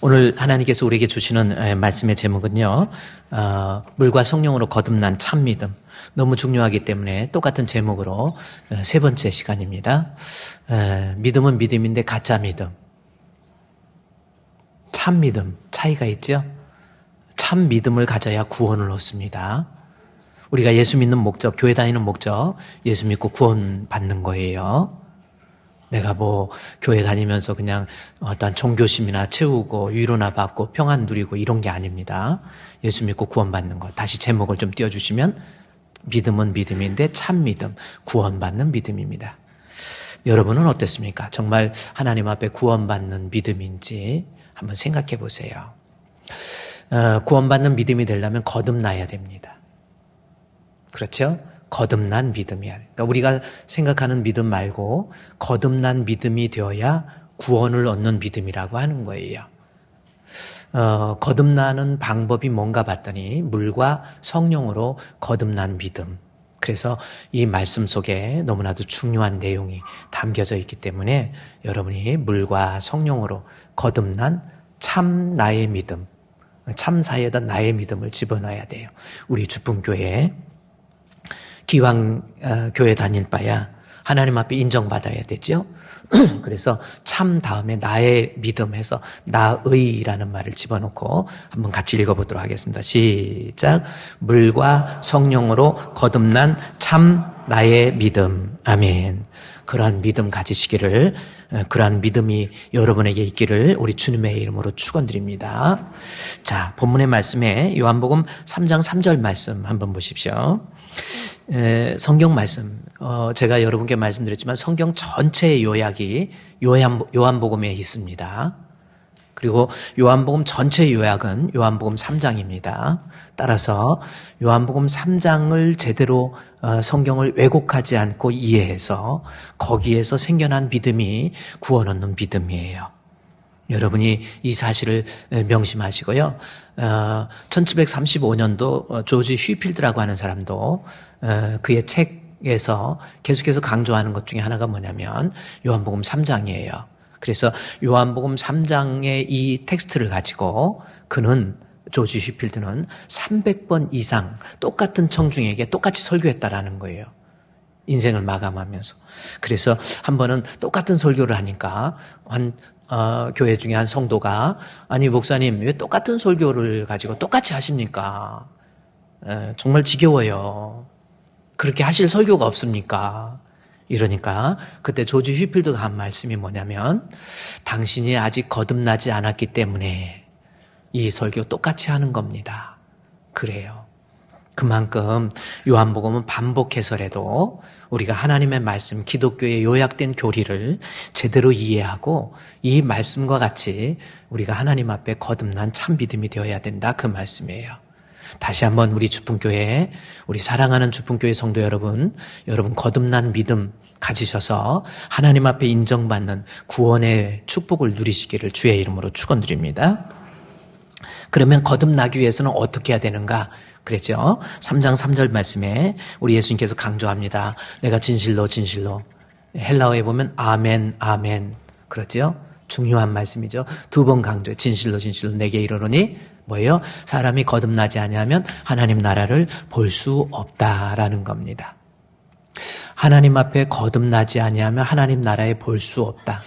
오늘 하나님께서 우리에게 주시는 말씀의 제목은요, 물과 성령으로 거듭난 참 믿음. 너무 중요하기 때문에 똑같은 제목으로 세 번째 시간입니다. 믿음은 믿음인데 가짜 믿음, 참 믿음 차이가 있죠. 참 믿음을 가져야 구원을 얻습니다. 우리가 예수 믿는 목적, 교회 다니는 목적, 예수 믿고 구원 받는 거예요. 내가 교회 다니면서 그냥 어떤 종교심이나 채우고 위로나 받고 평안 누리고 이런 게 아닙니다. 예수 믿고 구원받는 것. 다시 제목을 좀 띄워주시면 믿음은 믿음인데 참 믿음, 구원받는 믿음입니다. 여러분은 어떻습니까? 정말 하나님 앞에 구원받는 믿음인지 한번 생각해 보세요. 구원받는 믿음이 되려면 거듭나야 됩니다. 그렇죠? 거듭난 믿음이야. 그러니까 우리가 생각하는 믿음 말고 거듭난 믿음이 되어야 구원을 얻는 믿음이라고 하는 거예요. 거듭나는 방법이 뭔가 봤더니 물과 성령으로 거듭난 믿음. 그래서 이 말씀 속에 너무나도 중요한 내용이 담겨져 있기 때문에 여러분이 물과 성령으로 거듭난 참 나의 믿음, 참 사이에다 나의 믿음을 집어넣어야 돼요. 우리 주품교회에 기왕 교회 다닐 바야 하나님 앞에 인정받아야 되죠. 그래서 참 다음에 나의 믿음 해서 나의라는 말을 집어넣고 한번 같이 읽어보도록 하겠습니다. 시작. 물과 성령으로 거듭난 참 나의 믿음. 아멘. 그러한 믿음 가지시기를, 그러한 믿음이 여러분에게 있기를 우리 주님의 이름으로 축원드립니다. 자, 본문의 말씀에 요한복음 3장 3절 말씀 한번 보십시오. 성경 말씀, 제가 여러분께 말씀드렸지만 성경 전체의 요약이 요한복음에 있습니다. 그리고 요한복음 전체 요약은 요한복음 3장입니다. 따라서 요한복음 3장을 제대로 성경을 왜곡하지 않고 이해해서 거기에서 생겨난 믿음이 구원 얻는 믿음이에요. 여러분이 이 사실을 명심하시고요. 1735년도 조지 휘필드라고 하는 사람도 그의 책에서 계속해서 강조하는 것 중에 하나가 뭐냐면 요한복음 3장이에요. 그래서 요한복음 3장의 이 텍스트를 가지고 조지 휘필드는 300번 이상 똑같은 청중에게 똑같이 설교했다라는 거예요. 인생을 마감하면서. 그래서 한 번은 똑같은 설교를 하니까 교회 중에 한 성도가 아니 목사님 왜 똑같은 설교를 가지고 똑같이 하십니까? 정말 지겨워요. 그렇게 하실 설교가 없습니까? 이러니까 그때 조지 휘필드가 한 말씀이 뭐냐면 당신이 아직 거듭나지 않았기 때문에 이 설교 똑같이 하는 겁니다. 그래요. 그만큼 요한복음은 반복 해설해도 우리가 하나님의 말씀, 기독교의 요약된 교리를 제대로 이해하고 이 말씀과 같이 우리가 하나님 앞에 거듭난 참 믿음이 되어야 된다 그 말씀이에요. 다시 한번 우리 주품교회, 우리 사랑하는 주품교회 성도 여러분 거듭난 믿음 가지셔서 하나님 앞에 인정받는 구원의 축복을 누리시기를 주의 이름으로 축원드립니다. 그러면 거듭나기 위해서는 어떻게 해야 되는가? 그랬죠. 3장 3절 말씀에 우리 예수님께서 강조합니다. 내가 진실로 헬라어에 보면 아멘 아멘 그렇죠. 중요한 말씀이죠. 두 번 강조해. 진실로 내게 이르노니 뭐예요? 사람이 거듭나지 아니하면 하나님 나라를 볼 수 없다라는 겁니다. 하나님 앞에 거듭나지 아니하면 하나님 나라에 볼 수 없다.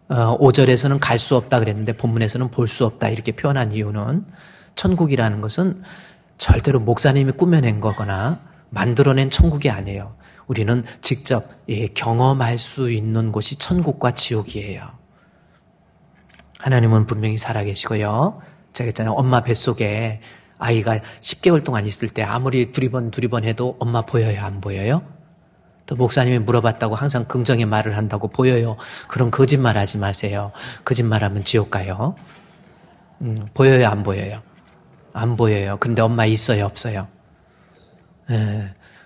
5절에서는 갈 수 없다 그랬는데 본문에서는 볼 수 없다 이렇게 표현한 이유는 천국이라는 것은 절대로 목사님이 꾸며낸 거거나 만들어낸 천국이 아니에요. 우리는 직접 경험할 수 있는 곳이 천국과 지옥이에요. 하나님은 분명히 살아계시고요. 제가 있잖아요. 엄마 뱃속에 아이가 10개월 동안 있을 때 아무리 두리번 해도 엄마 보여요? 안 보여요? 또 목사님이 물어봤다고 항상 긍정의 말을 한다고 보여요? 그런 거짓말 하지 마세요. 거짓말하면 지옥 가요. 보여요? 안 보여요? 안 보여요. 근데 엄마 있어요? 없어요?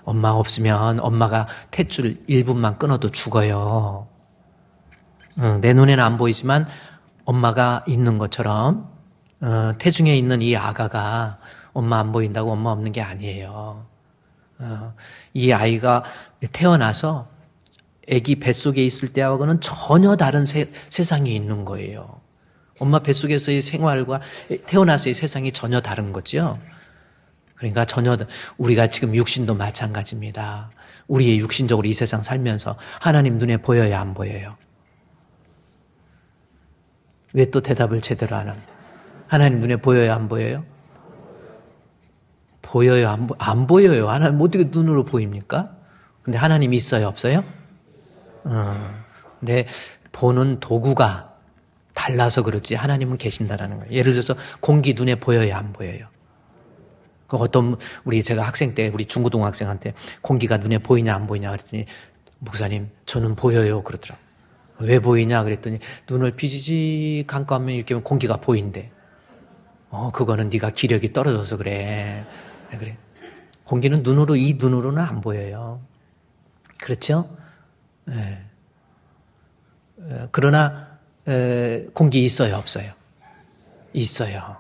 엄마 없으면 엄마가 탯줄 1분만 끊어도 죽어요. 내 눈에는 안 보이지만 엄마가 있는 것처럼 태중에 있는 이 아가가 엄마 안 보인다고 엄마 없는 게 아니에요. 이 아이가 태어나서 아기 뱃속에 있을 때하고는 전혀 다른 세상이 있는 거예요. 엄마 뱃속에서의 생활과 태어나서의 세상이 전혀 다른 거죠. 그러니까 전혀 우리가 지금 육신도 마찬가지입니다. 우리의 육신적으로 이 세상 살면서 하나님 눈에 보여야 안 보여요? 왜 또 대답을 제대로 안 합니까? 하나님 눈에 보여야 안 보여요? 보여요? 안 보여요? 하나님 어떻게 눈으로 보입니까? 근데 하나님 있어요? 없어요? 근데 보는 도구가 달라서 그렇지 하나님은 계신다라는 거예요. 예를 들어서 공기 눈에 보여야 안 보여요? 어떤 제가 학생 때 우리 중고등학생한테 공기가 눈에 보이냐 안 보이냐 그랬더니 목사님 저는 보여요 그러더라고요. 왜 보이냐 그랬더니 눈을 비지직 감고 하면 이렇게 공기가 보인대. 그거는 네가 기력이 떨어져서 그래. 그래. 공기는 이 눈으로는 안 보여요. 그렇죠? 네. 그러나 공기 있어요 없어요? 있어요.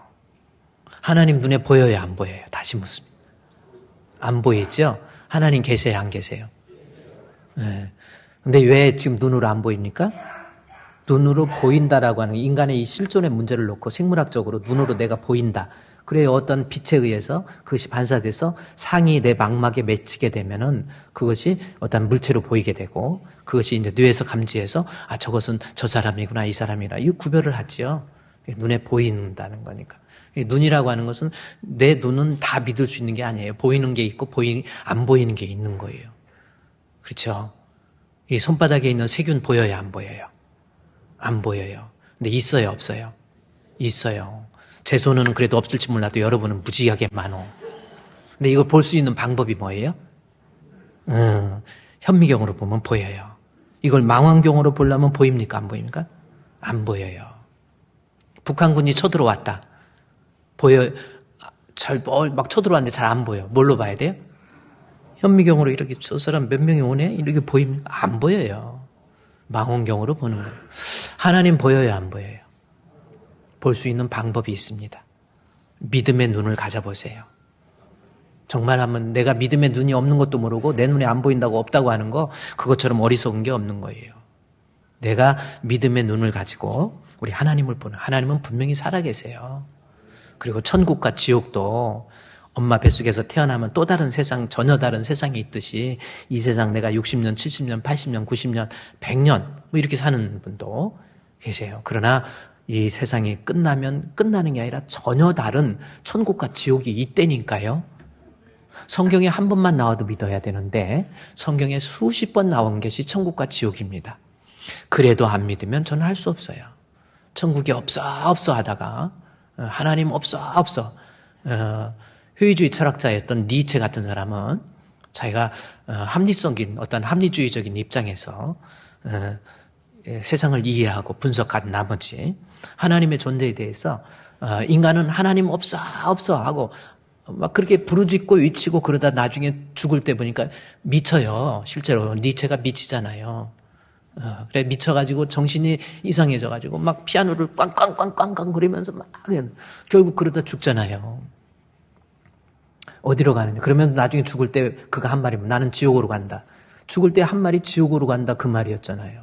하나님 눈에 보여요 안 보여요? 다시 묻습니다. 안 보이죠? 하나님 계세요 안 계세요? 네. 근데 왜 지금 눈으로 안 보입니까? 눈으로 보인다라고 하는 인간의 이 실존의 문제를 놓고 생물학적으로 눈으로 내가 보인다. 그래야 어떤 빛에 의해서 그것이 반사돼서 상이 내 망막에 맺히게 되면은 그것이 어떤 물체로 보이게 되고 그것이 이제 뇌에서 감지해서 저것은 저 사람이구나 이 사람이라 이 구별을 하지요. 눈에 보인다는 거니까. 눈이라고 하는 것은 내 눈은 다 믿을 수 있는 게 아니에요. 보이는 게 있고 안 보이는 게 있는 거예요. 그렇죠? 이 손바닥에 있는 세균 보여요 안 보여요? 안 보여요. 근데 있어요 없어요? 있어요. 제 손은 그래도 없을지 몰라도 여러분은 무지하게 많어. 근데 이걸 볼 수 있는 방법이 뭐예요? 현미경으로 보면 보여요. 이걸 망원경으로 보려면 보입니까 안 보입니까? 안 보여요. 북한군이 쳐들어왔다. 보여요. 막 쳐들어왔는데 잘 안 보여. 뭘로 봐야 돼요? 현미경으로 이렇게 저 사람 몇 명이 오네? 이렇게 보입니까? 안 보여요. 망원경으로 보는 거예요. 하나님 보여요 안 보여요? 볼 수 있는 방법이 있습니다. 믿음의 눈을 가져보세요. 정말 한번 내가 믿음의 눈이 없는 것도 모르고 내 눈에 안 보인다고 없다고 하는 거 그것처럼 어리석은 게 없는 거예요. 내가 믿음의 눈을 가지고 우리 하나님을 보는 하나님은 분명히 살아계세요. 그리고 천국과 지옥도 엄마 뱃속에서 태어나면 또 다른 세상, 전혀 다른 세상이 있듯이 이 세상 내가 60년, 70년, 80년, 90년, 100년 뭐 이렇게 사는 분도 계세요. 그러나 이 세상이 끝나면 끝나는 게 아니라 전혀 다른 천국과 지옥이 있다니까요. 성경에 한 번만 나와도 믿어야 되는데 성경에 수십 번 나온 것이 천국과 지옥입니다. 그래도 안 믿으면 저는 할 수 없어요. 천국이 없어 하다가 하나님 없어 효의주의 철학자였던 니체 같은 사람은 자기가 합리적인 어떤 합리주의적인 입장에서 세상을 이해하고 분석한 나머지 하나님의 존재에 대해서 인간은 하나님 없어 하고 막 그렇게 부르짖고 외치고 그러다 나중에 죽을 때 보니까 미쳐요. 실제로 니체가 미치잖아요. 그래 미쳐가지고 정신이 이상해져가지고 막 피아노를 꽝꽝꽝꽝꽝 그리면서 막 결국 그러다 죽잖아요. 어디로 가느냐? 그러면 나중에 죽을 때 그가 한 말이면 나는 지옥으로 간다. 죽을 때 한 말이 지옥으로 간다 그 말이었잖아요.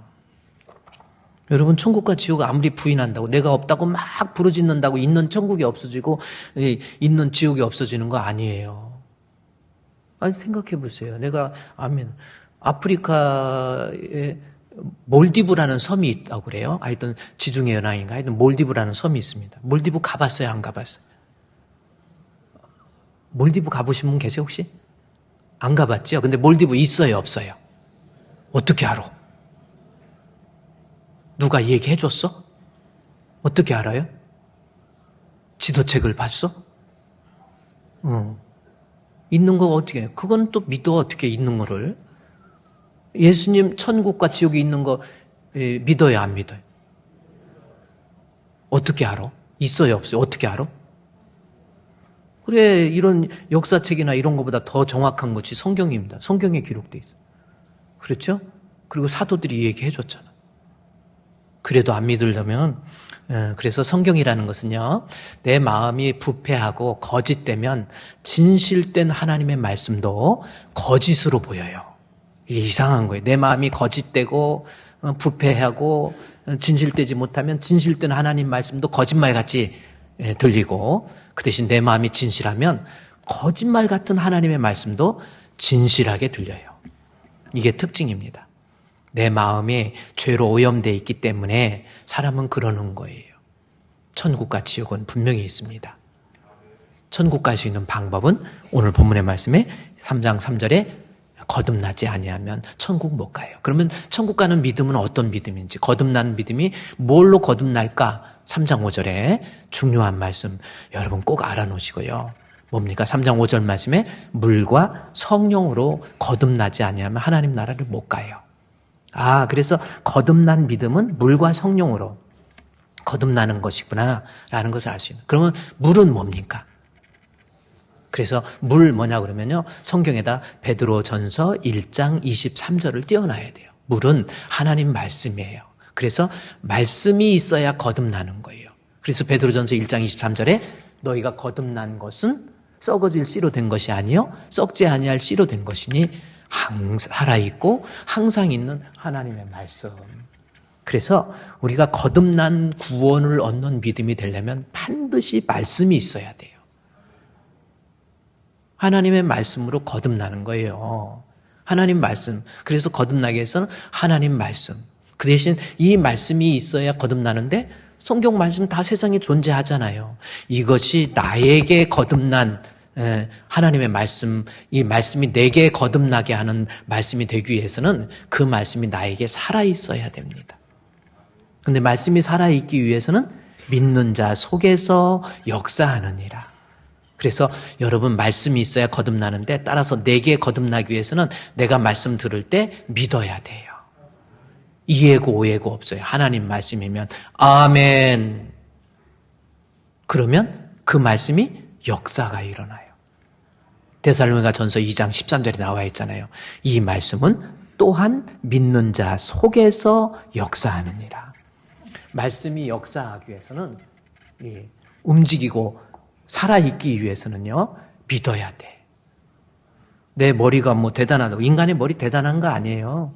여러분 천국과 지옥 아무리 부인한다고 내가 없다고 막 부르짖는다고 있는 천국이 없어지고 있는 지옥이 없어지는 거 아니에요. 아니 생각해 보세요. 내가 아프리카에 몰디브라는 섬이 있다고 그래요. 하여튼 지중해 연안인가 하여튼 몰디브라는 섬이 있습니다. 몰디브 가봤어요 안 가봤어요? 몰디브 가보신 분 계세요 혹시? 안 가봤죠? 근데 몰디브 있어요 없어요? 어떻게 알아? 누가 얘기해 줬어? 어떻게 알아요? 지도책을 봤어? 있는 거 어떻게 해요? 그건 또 믿어 어떻게 있는 거를. 예수님 천국과 지옥이 있는 거 믿어요 안 믿어요? 어떻게 알아? 있어요 없어요? 어떻게 알아? 그래 이런 역사책이나 이런 것보다 더 정확한 것이 성경입니다. 성경에 기록되어 있어요. 그렇죠? 그리고 사도들이 얘기해 줬잖아. 그래도 안 믿으려면 그래서 성경이라는 것은요. 내 마음이 부패하고 거짓되면 진실된 하나님의 말씀도 거짓으로 보여요. 이게 이상한 거예요. 내 마음이 거짓되고 부패하고 진실되지 못하면 진실된 하나님 말씀도 거짓말같이 들리고, 그 대신 내 마음이 진실하면 거짓말 같은 하나님의 말씀도 진실하게 들려요. 이게 특징입니다. 내 마음이 죄로 오염되어 있기 때문에 사람은 그러는 거예요. 천국과 지옥은 분명히 있습니다. 천국 갈 수 있는 방법은 오늘 본문의 말씀에 3장 3절에 거듭나지 아니하면 천국 못 가요. 그러면 천국 가는 믿음은 어떤 믿음인지, 거듭난 믿음이 뭘로 거듭날까? 3장 5절에 중요한 말씀 여러분 꼭 알아놓으시고요. 뭡니까? 3장 5절 말씀에 물과 성령으로 거듭나지 아니하면 하나님 나라를 못 가요. 그래서 거듭난 믿음은 물과 성령으로 거듭나는 것이구나 라는 것을 알 수 있는. 그러면 물은 뭡니까? 그래서 물 뭐냐 그러면요, 성경에다 베드로전서 1장 23절을 띄워놔야 돼요. 물은 하나님 말씀이에요. 그래서 말씀이 있어야 거듭나는 거예요. 그래서 베드로전서 1장 23절에 너희가 거듭난 것은 썩어질 씨로 된 것이 아니요 썩지 아니할 씨로 된 것이니 살아있고 항상 있는 하나님의 말씀. 그래서 우리가 거듭난 구원을 얻는 믿음이 되려면 반드시 말씀이 있어야 돼요. 하나님의 말씀으로 거듭나는 거예요. 하나님 말씀. 그래서 거듭나기 위해서는 하나님 말씀. 그 대신 이 말씀이 있어야 거듭나는데 성경 말씀 다 세상에 존재하잖아요. 이것이 나에게 거듭난 하나님의 말씀, 이 말씀이 내게 거듭나게 하는 말씀이 되기 위해서는 그 말씀이 나에게 살아있어야 됩니다. 근데 말씀이 살아있기 위해서는 믿는 자 속에서 역사하느니라. 그래서 여러분 말씀이 있어야 거듭나는데, 따라서 내게 거듭나기 위해서는 내가 말씀 들을 때 믿어야 돼요. 이해고 오해고 없어요. 하나님 말씀이면 아멘. 그러면 그 말씀이 역사가 일어나요. 데살로니가 전서 2장 13절에 나와 있잖아요. 이 말씀은 또한 믿는 자 속에서 역사하느니라. 말씀이 역사하기 위해서는 움직이고 살아있기 위해서는요, 믿어야 돼. 내 머리가 뭐 대단하다고. 인간의 머리 대단한 거 아니에요.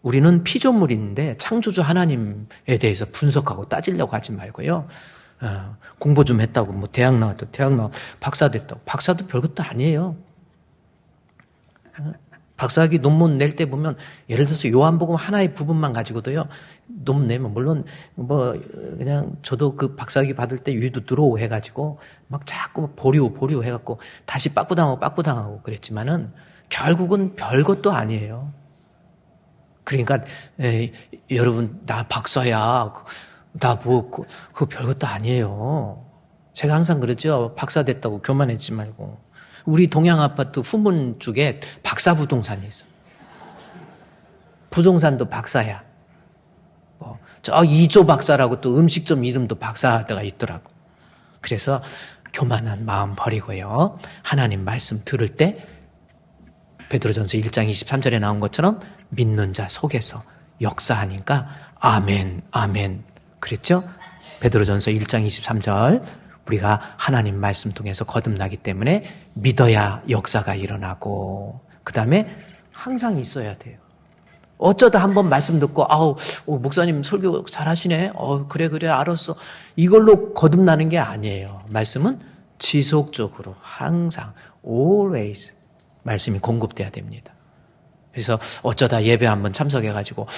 우리는 피조물인데 창조주 하나님에 대해서 분석하고 따지려고 하지 말고요. 공부 좀 했다고 대학 나왔다고, 박사 됐다고. 박사도 별것도 아니에요. 박사학위 논문 낼 때 보면, 예를 들어서 요한복음 하나의 부분만 가지고도요, 논문 내면, 물론 그냥 저도 그 박사학위 받을 때 유도 들어오고 해가지고 막 자꾸 보류 해갖고 다시 빠꾸당하고 그랬지만은 결국은 별것도 아니에요. 그러니까 여러분 나 박사야, 나 그거 별것도 아니에요. 제가 항상 그러죠. 박사 됐다고 교만하지 말고. 우리 동양아파트 후문 쪽에 박사부동산이 있어. 부동산도 박사야. 저 이조 박사라고 또 음식점 이름도 박사가 있더라고. 그래서 교만한 마음 버리고요. 하나님 말씀 들을 때 베드로전서 1장 23절에 나온 것처럼 믿는 자 속에서 역사하니까 아멘, 아멘. 그랬죠? 베드로전서 1장 23절. 우리가 하나님 말씀 통해서 거듭나기 때문에 믿어야 역사가 일어나고, 그 다음에 항상 있어야 돼요. 어쩌다 한번 말씀 듣고 목사님 설교 잘하시네. 그래 알았어. 이걸로 거듭나는 게 아니에요. 말씀은 지속적으로 항상 always 말씀이 공급돼야 됩니다. 그래서 어쩌다 예배 한번 참석해가지고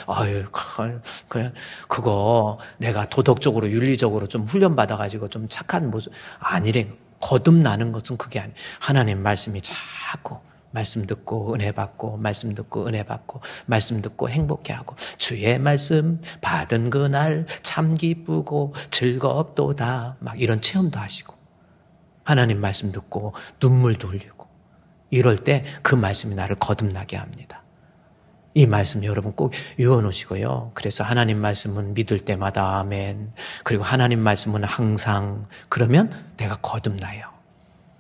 그거 내가 도덕적으로 윤리적으로 좀 훈련받아가지고 좀 착한 모습 아니래. 거듭나는 것은 그게 아니에요. 하나님 말씀이 자꾸 말씀 듣고 은혜 받고, 말씀 듣고 은혜 받고, 말씀 듣고 행복해하고, 주의 말씀 받은 그날 참 기쁘고 즐겁도다, 막 이런 체험도 하시고, 하나님 말씀 듣고 눈물도 흘리고, 이럴 때 그 말씀이 나를 거듭나게 합니다. 이 말씀 여러분 꼭 외워놓으시고요. 그래서 하나님 말씀은 믿을 때마다 아멘. 그리고 하나님 말씀은 항상. 그러면 내가 거듭나요.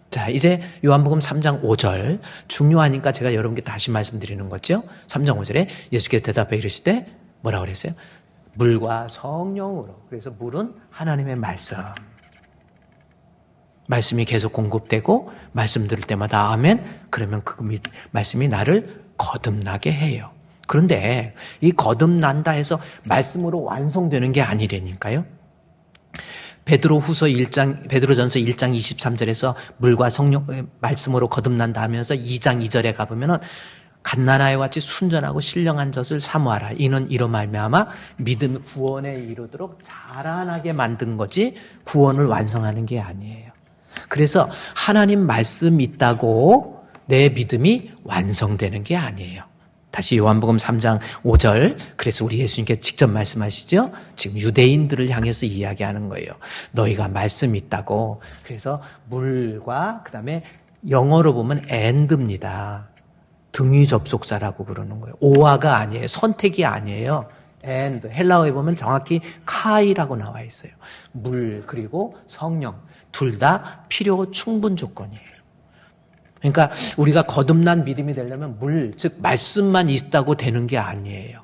자, 이제 요한복음 3장 5절 중요하니까 제가 여러분께 다시 말씀드리는 거죠. 3장 5절에 예수께서 대답해 이르시되 뭐라고 그랬어요? 물과 성령으로. 그래서 물은 하나님의 말씀. 말씀이 계속 공급되고 말씀 들을 때마다 아멘. 그러면 그 말씀이 나를 거듭나게 해요. 그런데 이 거듭난다 해서 말씀으로 완성되는 게 아니라니까요. 베드로전서 1장 23절에서 물과 성령 말씀으로 거듭난다 하면서 2장 2절에 가보면은 갓난아이와 같이 순전하고 신령한 젖을 사모하라. 이는 이로 말미암아 믿음 구원에 이르도록 자라나게 만든 거지 구원을 완성하는 게 아니에요. 그래서 하나님 말씀 있다고 내 믿음이 완성되는 게 아니에요. 다시 요한복음 3장 5절. 그래서 우리 예수님께 직접 말씀하시죠. 지금 유대인들을 향해서 이야기하는 거예요. 너희가 말씀이 있다고. 그래서 물과 그다음에 영어로 보면 and입니다. 등위 접속사라고 그러는 거예요. 오아가 아니에요. 선택이 아니에요. and. 헬라어에 보면 정확히 카이라고 나와 있어요. 물 그리고 성령. 둘 다 필요 충분 조건이에요. 그러니까 우리가 거듭난 믿음이 되려면 물, 즉 말씀만 있다고 되는 게 아니에요.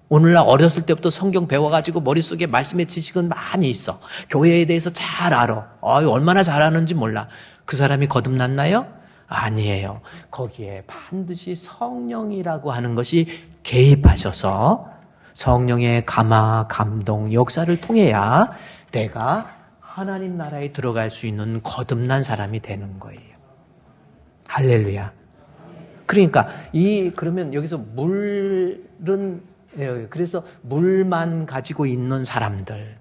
오늘날 어렸을 때부터 성경 배워가지고 머릿속에 말씀의 지식은 많이 있어. 교회에 대해서 잘 알아. 얼마나 잘하는지 몰라. 그 사람이 거듭났나요? 아니에요. 거기에 반드시 성령이라고 하는 것이 개입하셔서 성령의 감화, 감동, 역사를 통해야 내가 하나님 나라에 들어갈 수 있는 거듭난 사람이 되는 거예요. 할렐루야. 그러니까 그러면 여기서 물은 그래서 물만 가지고 있는 사람들,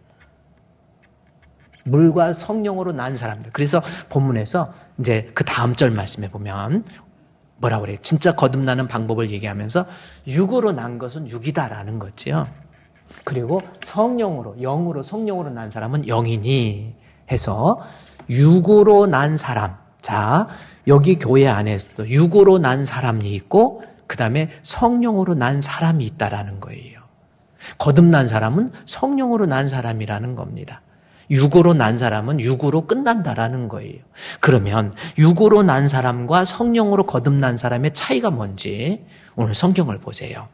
물과 성령으로 난 사람들. 그래서 본문에서 이제 그 다음 절 말씀해 보면 뭐라고 그래요? 진짜 거듭나는 방법을 얘기하면서 육으로 난 것은 육이다라는 거지요. 그리고 영으로 성령으로 난 사람은 영이니 해서 육으로 난 사람. 자, 여기 교회 안에서도 육으로 난 사람이 있고 그 다음에 성령으로 난 사람이 있다라는 거예요. 거듭난 사람은 성령으로 난 사람이라는 겁니다. 육으로 난 사람은 육으로 끝난다라는 거예요. 그러면 육으로 난 사람과 성령으로 거듭난 사람의 차이가 뭔지 오늘 성경을 보세요.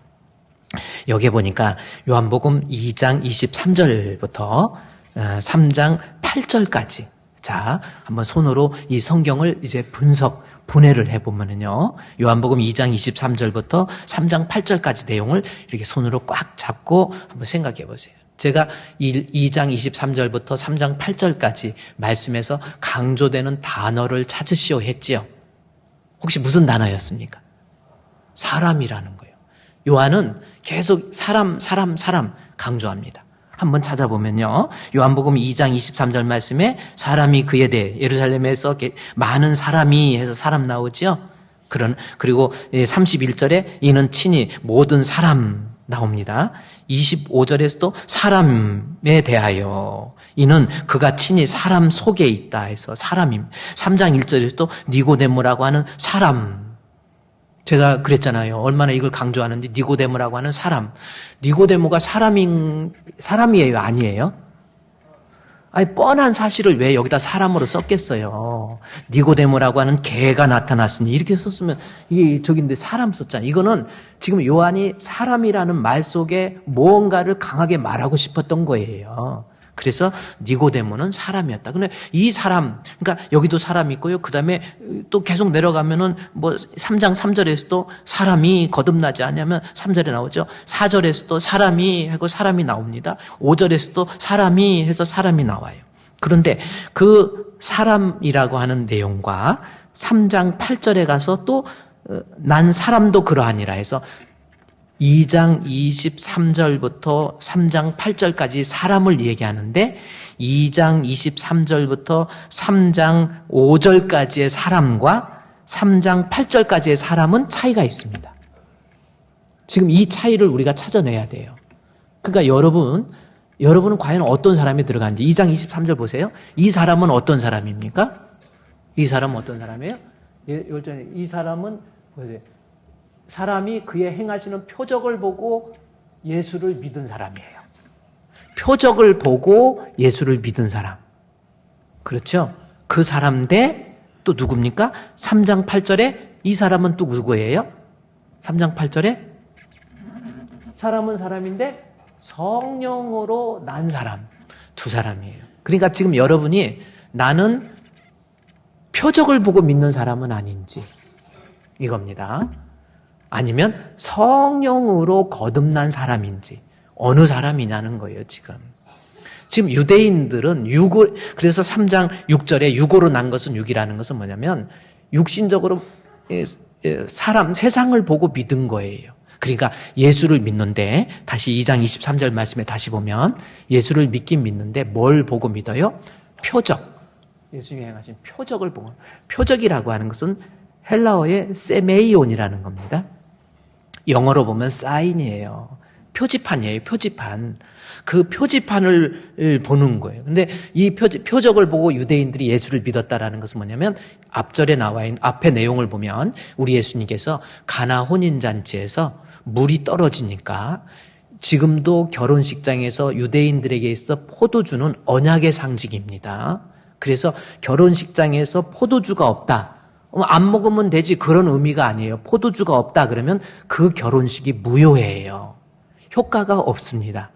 여기에 보니까 요한복음 2장 23절부터 3장 8절까지. 자, 한번 손으로 이 성경을 이제 분해를 해보면요. 요한복음 2장 23절부터 3장 8절까지 내용을 이렇게 손으로 꽉 잡고 한번 생각해 보세요. 제가 2장 23절부터 3장 8절까지 말씀에서 강조되는 단어를 찾으시오 했지요. 혹시 무슨 단어였습니까? 사람이라는 거예요. 요한은 계속 사람 강조합니다. 한번 찾아보면요. 요한복음 2장 23절 말씀에 사람이 그에 대해 예루살렘에서 많은 사람이 해서 사람 나오죠. 그리고 31절에 이는 친히 모든 사람 나옵니다. 25절에서도 사람에 대하여 이는 그가 친히 사람 속에 있다 해서 사람임. 3장 1절에서도 니고데모라고 하는 사람. 제가 그랬잖아요. 얼마나 이걸 강조하는지. 니고데모라고 하는 사람. 니고데모가 사람이에요? 아니에요? 아니, 뻔한 사실을 왜 여기다 사람으로 썼겠어요? 니고데모라고 하는 개가 나타났으니 이렇게 썼으면 이게 저긴데 사람 썼잖아요. 이거는 지금 요한이 사람이라는 말 속에 무언가를 강하게 말하고 싶었던 거예요. 그래서 니고데모는 사람이었다. 근데 이 사람, 그러니까 여기도 사람이 있고요. 그 다음에 또 계속 내려가면은 3장 3절에서도 사람이 거듭나지 않냐면 3절에 나오죠. 4절에서도 사람이 하고 사람이 나옵니다. 5절에서도 사람이 해서 사람이 나와요. 그런데 그 사람이라고 하는 내용과 3장 8절에 가서 또 난 사람도 그러하니라 해서 2장 23절부터 3장 8절까지 사람을 얘기하는데 2장 23절부터 3장 5절까지의 사람과 3장 8절까지의 사람은 차이가 있습니다. 지금 이 차이를 우리가 찾아내야 돼요. 그러니까 여러분은 과연 어떤 사람이 들어간지 2장 23절 보세요. 이 사람은 어떤 사람입니까? 이 사람은 어떤 사람이에요? 이 사람은 보세요. 사람이 그의 행하시는 표적을 보고 예수를 믿은 사람이에요. 표적을 보고 예수를 믿은 사람. 그렇죠? 그 사람 대 또 누굽니까? 3장 8절에 이 사람은 또 누구예요? 3장 8절에 사람은 사람인데 성령으로 난 사람. 두 사람이에요. 그러니까 지금 여러분이 나는 표적을 보고 믿는 사람은 아닌지 이겁니다. 아니면 성령으로 거듭난 사람인지 어느 사람이냐는 거예요, 지금. 지금 유대인들은 그래서 3장 6절에 육으로 난 것은 육이라는 것은 뭐냐면 육신적으로 세상을 보고 믿은 거예요. 그러니까 예수를 믿는데 다시 2장 23절 말씀에 다시 보면 예수를 믿긴 믿는데 뭘 보고 믿어요? 표적. 예수님이 행하신 표적을 보고. 표적이라고 하는 것은 헬라어의 세메이온이라는 겁니다. 영어로 보면 사인이에요. 표지판이에요. 표지판. 그 표지판을 보는 거예요. 근데 이 표적을 보고 유대인들이 예수를 믿었다라는 것은 뭐냐면 앞절에 나와 있는 앞의 내용을 보면 우리 예수님께서 가나 혼인잔치에서 물이 떨어지니까 지금도 결혼식장에서 유대인들에게 있어 포도주는 언약의 상징입니다. 그래서 결혼식장에서 포도주가 없다. 안 먹으면 되지 그런 의미가 아니에요. 포도주가 없다 그러면 그 결혼식이 무효예요. 효과가 없습니다.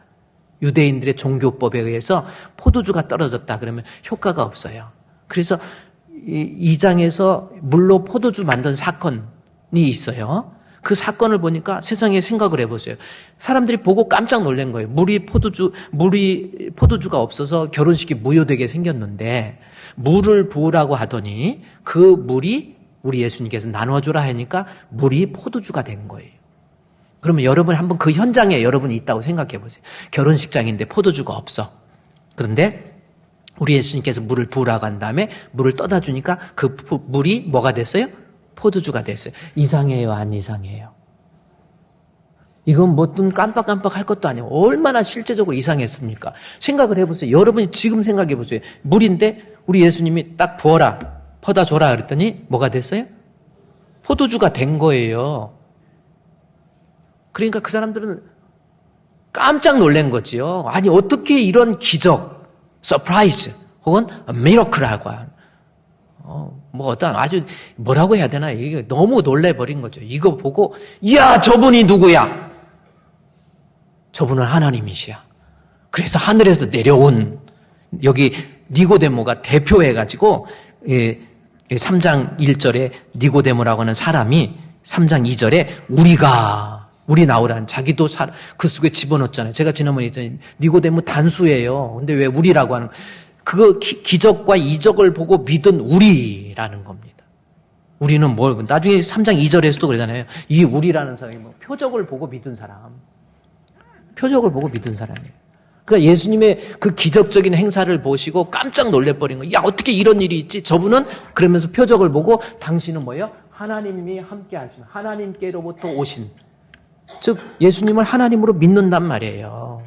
유대인들의 종교법에 의해서 포도주가 떨어졌다 그러면 효과가 없어요. 그래서 이 장에서 물로 포도주 만든 사건이 있어요. 그 사건을 보니까 세상에 생각을 해보세요. 사람들이 보고 깜짝 놀란 거예요. 물이 포도주가 없어서 결혼식이 무효되게 생겼는데 물을 부으라고 하더니 그 물이 우리 예수님께서 나눠주라 하니까 물이 포도주가 된 거예요. 그러면 여러분 한번 그 현장에 여러분이 있다고 생각해 보세요. 결혼식장인데 포도주가 없어. 그런데 우리 예수님께서 물을 부으라고 한 다음에 물을 떠다 주니까 그 물이 뭐가 됐어요? 포도주가 됐어요. 이상해요, 안 이상해요? 이건 뭐 좀 깜빡깜빡 할 것도 아니고 얼마나 실제적으로 이상했습니까? 생각을 해보세요. 여러분이 지금 생각해 보세요. 물인데 우리 예수님이 딱 부어라, 퍼다 줘라 그랬더니 뭐가 됐어요? 포도주가 된 거예요. 그러니까 그 사람들은 깜짝 놀란 거지요. 아니 어떻게 이런 기적, 서프라이즈 혹은 미러클이라고 하는 뭐 어떤 아주 뭐라고 해야 되나 이게 너무 놀래버린 거죠. 이거 보고 이야 저분이 누구야? 저분은 하나님이시야. 그래서 하늘에서 내려온 여기 니고데모가 대표해가지고 3장 1절에 니고데모라고 하는 사람이 3장 2절에 우리 나오라는 자기도 그 속에 집어넣었잖아요. 제가 지난번에 했더니 니고데모 단수예요. 근데 왜 우리라고 하는 그거 기적과 이적을 보고 믿은 우리라는 겁니다. 우리는 나중에 3장 2절에서도 그러잖아요. 이 우리라는 사람이 표적을 보고 믿은 사람. 표적을 보고 믿은 사람이에요. 그러니까 예수님의 그 기적적인 행사를 보시고 깜짝 놀래버린 거예요. 야, 어떻게 이런 일이 있지? 저분은 그러면서 표적을 보고 당신은 뭐예요? 하나님이 함께 하시면 하나님께로부터 오신 즉 예수님을 하나님으로 믿는단 말이에요.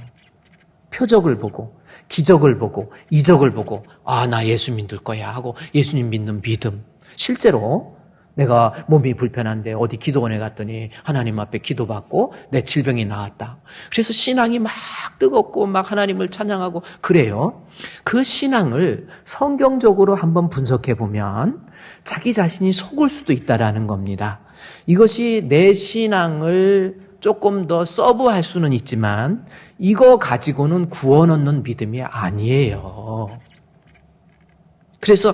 표적을 보고 기적을 보고 이적을 보고 나 예수 믿을 거야 하고 예수님 믿는 믿음. 실제로 내가 몸이 불편한데 어디 기도원에 갔더니 하나님 앞에 기도받고 내 질병이 나았다. 그래서 신앙이 막 뜨겁고 막 하나님을 찬양하고 그래요. 그 신앙을 성경적으로 한번 분석해 보면 자기 자신이 속을 수도 있다라는 겁니다. 이것이 내 신앙을 조금 더 서브할 수는 있지만 이거 가지고는 구원 얻는 믿음이 아니에요. 그래서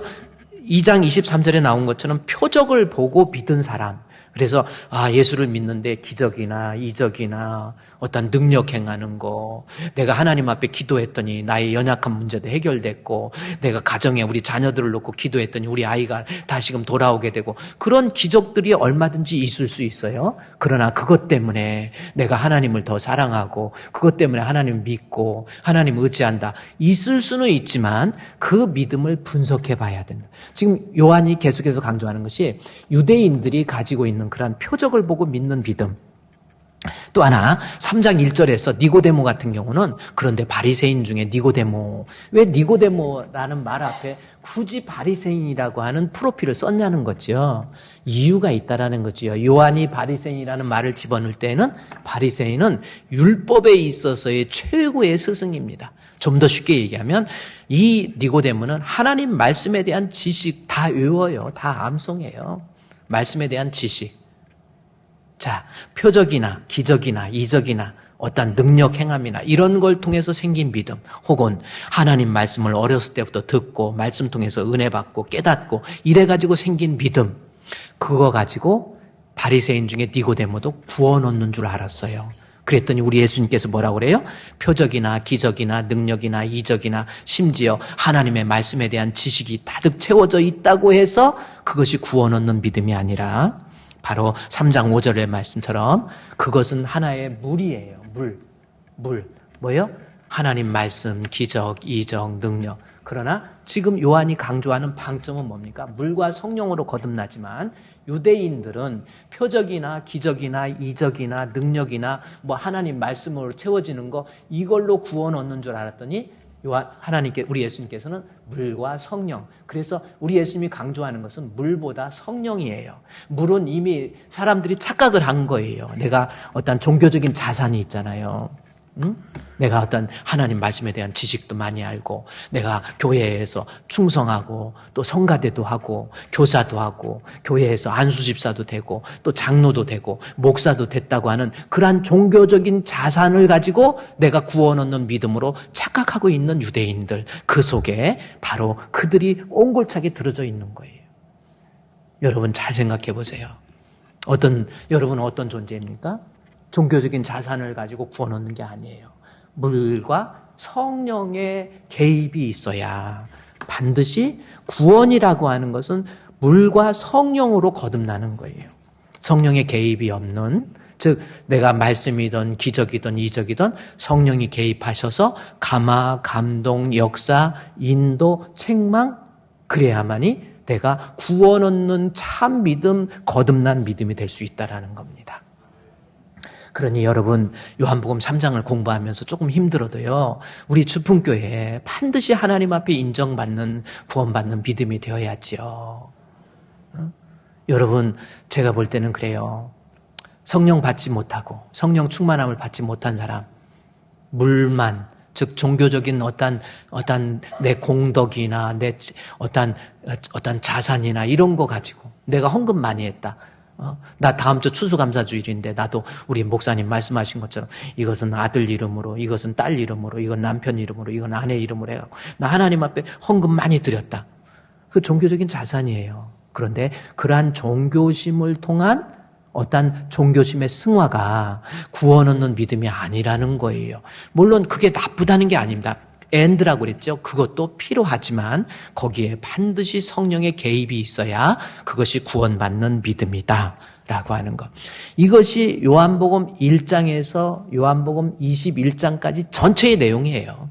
2장 23절에 나온 것처럼 표적을 보고 믿은 사람. 그래서 예수를 믿는데 기적이나 이적이나 어떤 능력 행하는 거, 내가 하나님 앞에 기도했더니 나의 연약한 문제도 해결됐고, 내가 가정에 우리 자녀들을 놓고 기도했더니 우리 아이가 다시금 돌아오게 되고, 그런 기적들이 얼마든지 있을 수 있어요. 그러나 그것 때문에 내가 하나님을 더 사랑하고 그것 때문에 하나님 믿고 하나님 의지한다. 있을 수는 있지만 그 믿음을 분석해 봐야 된다. 지금 요한이 계속해서 강조하는 것이 유대인들이 가지고 있는 그런 표적을 보고 믿는 믿음. 또 하나 3장 1절에서 니고데모 같은 경우는 그런데 바리새인 중에 니고데모, 왜 니고데모라는 말 앞에 굳이 바리새인이라고 하는 프로필을 썼냐는 거죠. 이유가 있다라는 거죠. 요한이 바리새인이라는 말을 집어넣을 때는 바리새인은 율법에 있어서의 최고의 스승입니다. 좀 더 쉽게 얘기하면 이 니고데모는 하나님 말씀에 대한 지식 다 외워요. 다 암송해요. 말씀에 대한 지식. 자, 표적이나 기적이나 이적이나 어떤 능력 행함이나 이런 걸 통해서 생긴 믿음, 혹은 하나님 말씀을 어렸을 때부터 듣고 말씀 통해서 은혜 받고 깨닫고 이래가지고 생긴 믿음, 그거 가지고 바리새인 중에 니고데모도 구원 얻는 줄 알았어요. 그랬더니 우리 예수님께서 뭐라고 그래요? 표적이나 기적이나 능력이나 이적이나 심지어 하나님의 말씀에 대한 지식이 가득 채워져 있다고 해서 그것이 구원 얻는 믿음이 아니라 바로 3장 5절의 말씀처럼 그것은 하나의 물이에요. 물. 뭐예요? 하나님 말씀, 기적, 이적, 능력. 그러나 지금 요한이 강조하는 방점은 뭡니까? 물과 성령으로 거듭나지만 유대인들은 표적이나 기적이나 이적이나 능력이나 뭐 하나님 말씀으로 채워지는 거 이걸로 구원 얻는 줄 알았더니 우리 예수님께서는 물과 성령. 그래서 우리 예수님이 강조하는 것은 물보다 성령이에요. 물은 이미 사람들이 착각을 한 거예요. 내가 어떤 종교적인 자산이 있잖아요. 응? 내가 어떤 하나님 말씀에 대한 지식도 많이 알고 내가 교회에서 충성하고 또 성가대도 하고 교사도 하고 교회에서 안수집사도 되고 또 장로도 되고 목사도 됐다고 하는 그러한 종교적인 자산을 가지고 내가 구원 얻는 믿음으로 착각하고 있는 유대인들, 그 속에 바로 그들이 옹골차게 들어져 있는 거예요. 여러분 잘 생각해 보세요. 여러분은 어떤 존재입니까? 종교적인 자산을 가지고 구원 얻는 게 아니에요. 물과 성령의 개입이 있어야 반드시 구원이라고 하는 것은 물과 성령으로 거듭나는 거예요. 성령의 개입이 없는, 즉 내가 말씀이든 기적이든 이적이든 성령이 개입하셔서 감화, 감동, 역사, 인도, 책망, 그래야만이 내가 구원 얻는 참 믿음, 거듭난 믿음이 될 수 있다는 겁니다. 그러니 여러분 요한복음 3장을 공부하면서 조금 힘들어도요, 우리 주품교회에 반드시 하나님 앞에 인정받는, 구원받는 믿음이 되어야지요. 여러분 제가 볼 때는 그래요. 성령 받지 못하고 성령 충만함을 받지 못한 사람, 물만, 즉 종교적인 어떤 내 공덕이나 내 어떤 자산이나 이런 거 가지고 내가 헌금 많이 했다. 나 다음 주 추수감사주일인데 나도 우리 목사님 말씀하신 것처럼 이것은 아들 이름으로, 이것은 딸 이름으로, 이건 남편 이름으로, 이건 아내 이름으로 해갖고 나 하나님 앞에 헌금 많이 드렸다. 그 종교적인 자산이에요. 그런데 그러한 종교심을 통한 어떤 종교심의 승화가 구원 얻는 믿음이 아니라는 거예요. 물론 그게 나쁘다는 게 아닙니다. and라고 그랬죠. 그것도 필요하지만 거기에 반드시 성령의 개입이 있어야 그것이 구원받는 믿음이다 라고 하는 것. 이것이 요한복음 1장에서 요한복음 21장까지 전체의 내용이에요.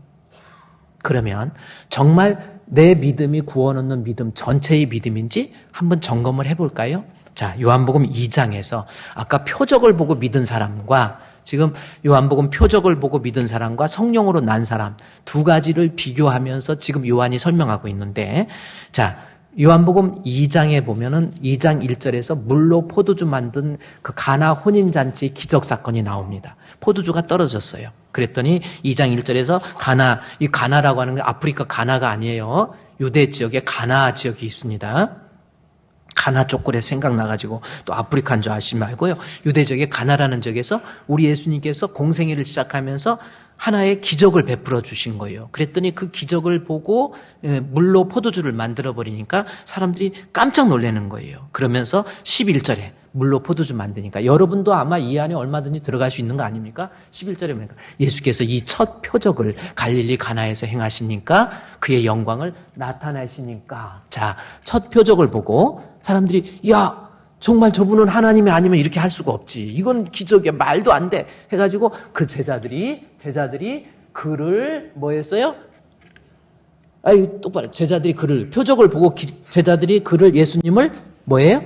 그러면 정말 내 믿음이 구원 얻는 믿음 전체의 믿음인지 한번 점검을 해볼까요? 자, 요한복음 2장에서 아까 표적을 보고 믿은 사람과 지금 요한복음 표적을 보고 믿은 사람과 성령으로 난 사람 두 가지를 비교하면서 지금 요한이 설명하고 있는데, 자, 요한복음 2장에 보면은 2장 1절에서 물로 포도주 만든 그 가나 혼인잔치 기적 사건이 나옵니다. 포도주가 떨어졌어요. 그랬더니 2장 1절에서 이 가나라고 하는 게 아프리카 가나가 아니에요. 유대 지역에 가나 지역이 있습니다. 가나 초콜릿 생각나가지고 또 아프리카인 줄 아시지 말고요. 유대 지역의 가나라는 지역에서 우리 예수님께서 공생애를 시작하면서 하나의 기적을 베풀어 주신 거예요. 그랬더니 그 기적을 보고 물로 포도주를 만들어 버리니까 사람들이 깜짝 놀라는 거예요. 그러면서 11절에 물로 포도주 만드니까 여러분도 아마 이 안에 얼마든지 들어갈 수 있는 거 아닙니까? 11절에 보니까 예수께서 이 첫 표적을 갈릴리 가나에서 행하시니까 그의 영광을 나타내시니까, 자, 첫 표적을 보고 사람들이 야, 정말 저분은 하나님이 아니면 이렇게 할 수가 없지. 이건 기적이야. 말도 안 돼. 해가지고 그 제자들이 그를 뭐 했어요? 아이, 똑바로. 제자들이 그를, 표적을 보고 제자들이 그를, 예수님을 뭐예요?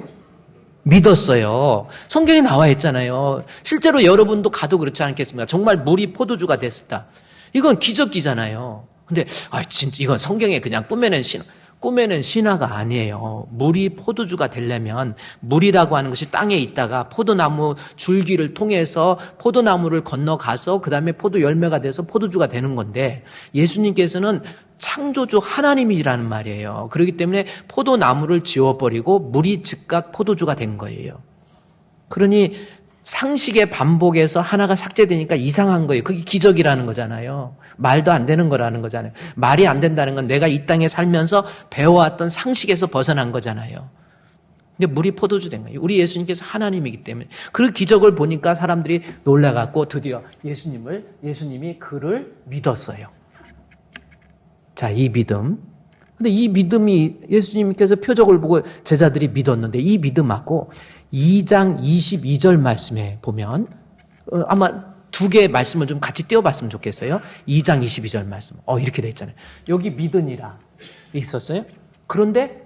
믿었어요. 성경에 나와 있잖아요. 실제로 여러분도 가도 그렇지 않겠습니까? 정말 물이 포도주가 됐습니다. 이건 기적이잖아요. 근데, 진짜 이건 성경에 그냥 꾸며낸 신화가 아니에요. 물이 포도주가 되려면 물이라고 하는 것이 땅에 있다가 포도나무 줄기를 통해서 포도나무를 건너가서 그 다음에 포도 열매가 돼서 포도주가 되는 건데, 예수님께서는 창조주 하나님이라는 말이에요. 그렇기 때문에 포도나무를 지워버리고 물이 즉각 포도주가 된 거예요. 그러니 상식의 반복에서 하나가 삭제되니까 이상한 거예요. 그게 기적이라는 거잖아요. 말도 안 되는 거라는 거잖아요. 말이 안 된다는 건 내가 이 땅에 살면서 배워왔던 상식에서 벗어난 거잖아요. 근데 물이 포도주 된 거예요. 우리 예수님께서 하나님이기 때문에. 그 기적을 보니까 사람들이 놀라갖고 드디어 예수님이 그를 믿었어요. 자, 이 믿음. 근데 이 믿음이 예수님께서 표적을 보고 제자들이 믿었는데 이 믿음하고 2장 22절 말씀에 보면 아마 두 개의 말씀을 좀 같이 띄워봤으면 좋겠어요. 2장 22절 말씀. 이렇게 돼 있잖아요. 여기 믿으니라 있었어요. 그런데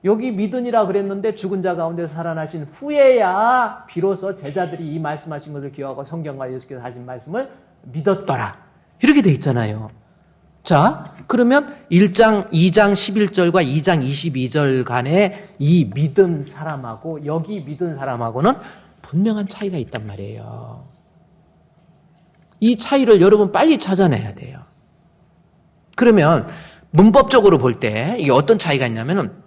여기 믿으니라 그랬는데 죽은 자 가운데 살아나신 후에야 비로소 제자들이 이 말씀하신 것을 기억하고 성경과 예수께서 하신 말씀을 믿었더라. 이렇게 돼 있잖아요. 자, 그러면 2장 11절과 2장 22절 간에 이 믿은 사람하고 여기 믿은 사람하고는 분명한 차이가 있단 말이에요. 이 차이를 여러분 빨리 찾아내야 돼요. 그러면 문법적으로 볼 때 이게 어떤 차이가 있냐면은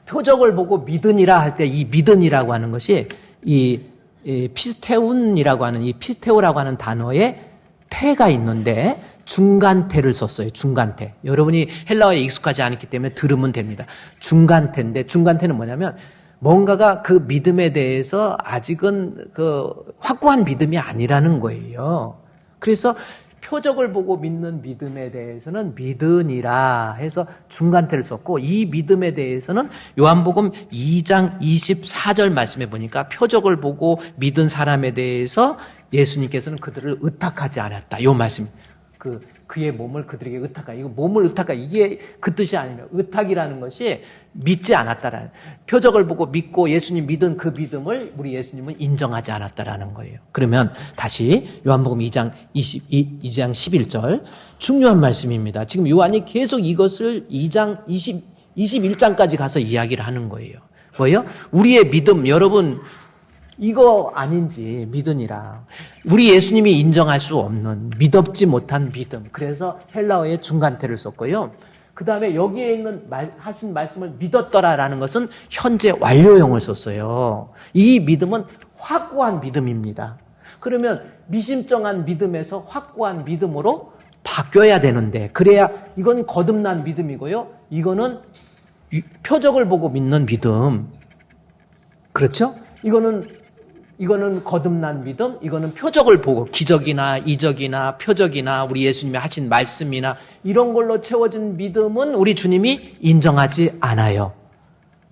표적을 보고 믿으니라 할 때 이 믿으니라고 하는 것이 이 피스테운이라고 하는 이 피스테오라고 하는 단어에 태가 있는데 중간태를 썼어요. 중간태. 여러분이 헬라어에 익숙하지 않기 때문에 들으면 됩니다. 중간태인데 중간태는 뭐냐면 뭔가가 그 믿음에 대해서 아직은 그 확고한 믿음이 아니라는 거예요. 그래서 표적을 보고 믿는 믿음에 대해서는 믿으니라 해서 중간태를 썼고 이 믿음에 대해서는 요한복음 2장 24절 말씀에 보니까 표적을 보고 믿은 사람에 대해서 예수님께서는 그들을 의탁하지 않았다. 요 말씀. 그의 몸을 그들에게 의탁하. 이거 몸을 의탁하. 이게 그 뜻이 아니라 의탁이라는 것이 믿지 않았다라는. 표적을 보고 믿고 예수님 믿은 그 믿음을 우리 예수님은 인정하지 않았다라는 거예요. 그러면 다시 요한복음 2장 11절 중요한 말씀입니다. 지금 요한이 계속 이것을 2장 21장까지 가서 이야기를 하는 거예요. 뭐예요? 우리의 믿음, 여러분 이거 아닌지 믿으니라. 우리 예수님이 인정할 수 없는 믿업지 못한 믿음. 그래서 헬라어의 중간태를 썼고요. 그 다음에 여기에 있는 하신 말씀을 믿었더라라는 것은 현재 완료형을 썼어요. 이 믿음은 확고한 믿음입니다. 그러면 미심정한 믿음에서 확고한 믿음으로 바뀌어야 되는데 그래야 이건 거듭난 믿음이고요. 이거는 표적을 보고 믿는 믿음. 그렇죠? 이거는 거듭난 믿음, 이거는 표적을 보고 기적이나 이적이나 표적이나 우리 예수님이 하신 말씀이나 이런 걸로 채워진 믿음은 우리 주님이 인정하지 않아요.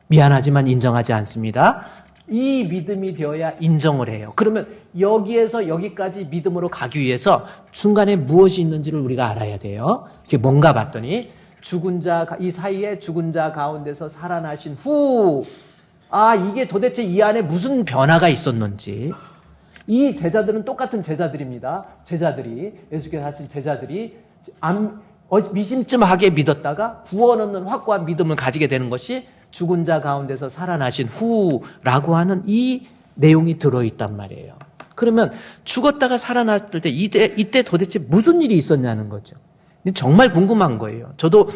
미안하지만 인정하지 않습니다. 이 믿음이 되어야 인정을 해요. 그러면 여기에서 여기까지 믿음으로 가기 위해서 중간에 무엇이 있는지를 우리가 알아야 돼요. 그게 뭔가 봤더니 이 사이에 죽은 자 가운데서 살아나신 후 이게 도대체 이 안에 무슨 변화가 있었는지. 이 제자들은 똑같은 제자들입니다. 예수께서 하신 제자들이 미심쯤하게 믿었다가 구원 얻는 확고한 믿음을 가지게 되는 것이 죽은 자 가운데서 살아나신 후라고 하는 이 내용이 들어있단 말이에요. 그러면 죽었다가 살아났을 때 이때 도대체 무슨 일이 있었냐는 거죠. 정말 궁금한 거예요. 저도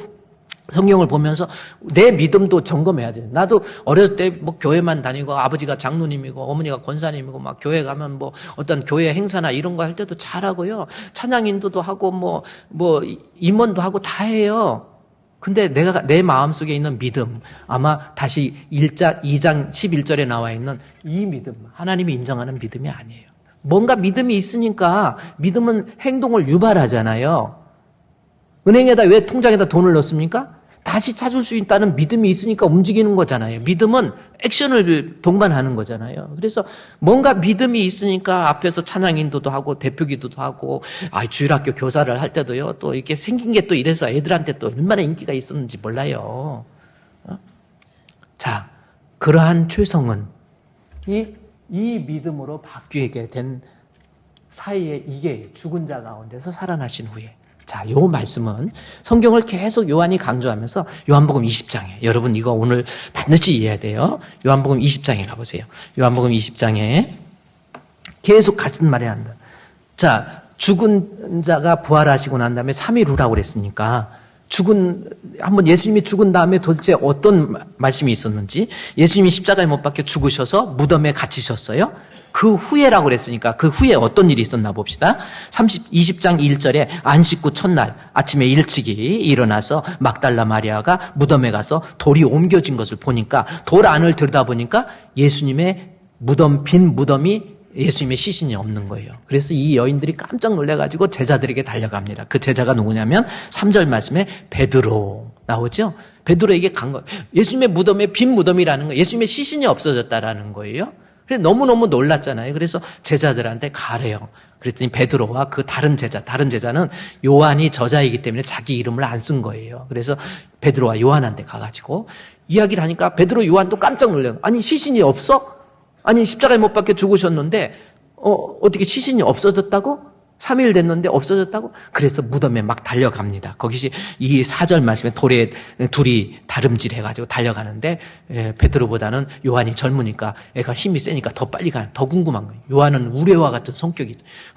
성경을 보면서 내 믿음도 점검해야 돼. 나도 어렸을 때 뭐 교회만 다니고 아버지가 장로님이고 어머니가 권사님이고 막 교회 가면 뭐 어떤 교회 행사나 이런 거 할 때도 잘하고요. 찬양 인도도 하고 뭐 임원도 하고 다 해요. 근데 내 마음속에 있는 믿음, 아마 다시 2장 11절에 나와 있는 이 믿음, 하나님이 인정하는 믿음이 아니에요. 뭔가 믿음이 있으니까 믿음은 행동을 유발하잖아요. 은행에다 왜 통장에다 돈을 넣습니까? 다시 찾을 수 있다는 믿음이 있으니까 움직이는 거잖아요. 믿음은 액션을 동반하는 거잖아요. 그래서 뭔가 믿음이 있으니까 앞에서 찬양 인도도 하고 대표 기도도 하고 주일학교 교사를 할 때도요. 또 이렇게 생긴 게 또 이래서 애들한테 또 얼마나 인기가 있었는지 몰라요. 자, 그러한 최성은 이 믿음으로 바뀌게 된 사이에 이게 죽은 자 가운데서 살아나신 후에 자, 요 말씀은 성경을 계속 요한이 강조하면서 요한복음 20장에 여러분 이거 오늘 반드시 이해해야 돼요. 요한복음 20장에 가보세요. 요한복음 20장에 계속 같은 말을 한다. 자, 죽은 자가 부활하시고 난 다음에 3일 후라고 그랬으니까 한번 예수님이 죽은 다음에 도대체 어떤 말씀이 있었는지 예수님이 십자가에 못 박혀 죽으셔서 무덤에 갇히셨어요. 그 후에라고 그랬으니까 그 후에 어떤 일이 있었나 봅시다. 20장 1절에 안식 후 첫날 아침에 일찍이 일어나서 막달라 마리아가 무덤에 가서 돌이 옮겨진 것을 보니까 돌 안을 들여다보니까 예수님의 빈 무덤이 예수님의 시신이 없는 거예요. 그래서 이 여인들이 깜짝 놀라가지고 제자들에게 달려갑니다. 그 제자가 누구냐면 3절 말씀에 베드로 나오죠. 베드로에게 간 거예요. 예수님의 무덤에 빈 무덤이라는 거예요. 예수님의 시신이 없어졌다라는 거예요. 그래서 너무너무 놀랐잖아요. 그래서 제자들한테 가래요. 그랬더니 베드로와 그 다른 제자는 요한이 저자이기 때문에 자기 이름을 안 쓴 거예요. 그래서 베드로와 요한한테 가가지고 이야기를 하니까 베드로 요한도 깜짝 놀래요. 아니 시신이 없어? 아니 십자가에 못 박혀 죽으셨는데 어떻게 시신이 없어졌다고? 3일 됐는데 없어졌다고? 그래서 무덤에 막 달려갑니다. 거기서 이 4절 말씀에 돌에 둘이 다름질해가지고 달려가는데 베드로보다는 요한이 젊으니까 애가 힘이 세니까 더 빨리 가요. 더 궁금한 거예요. 요한은 우레와 같은 성격이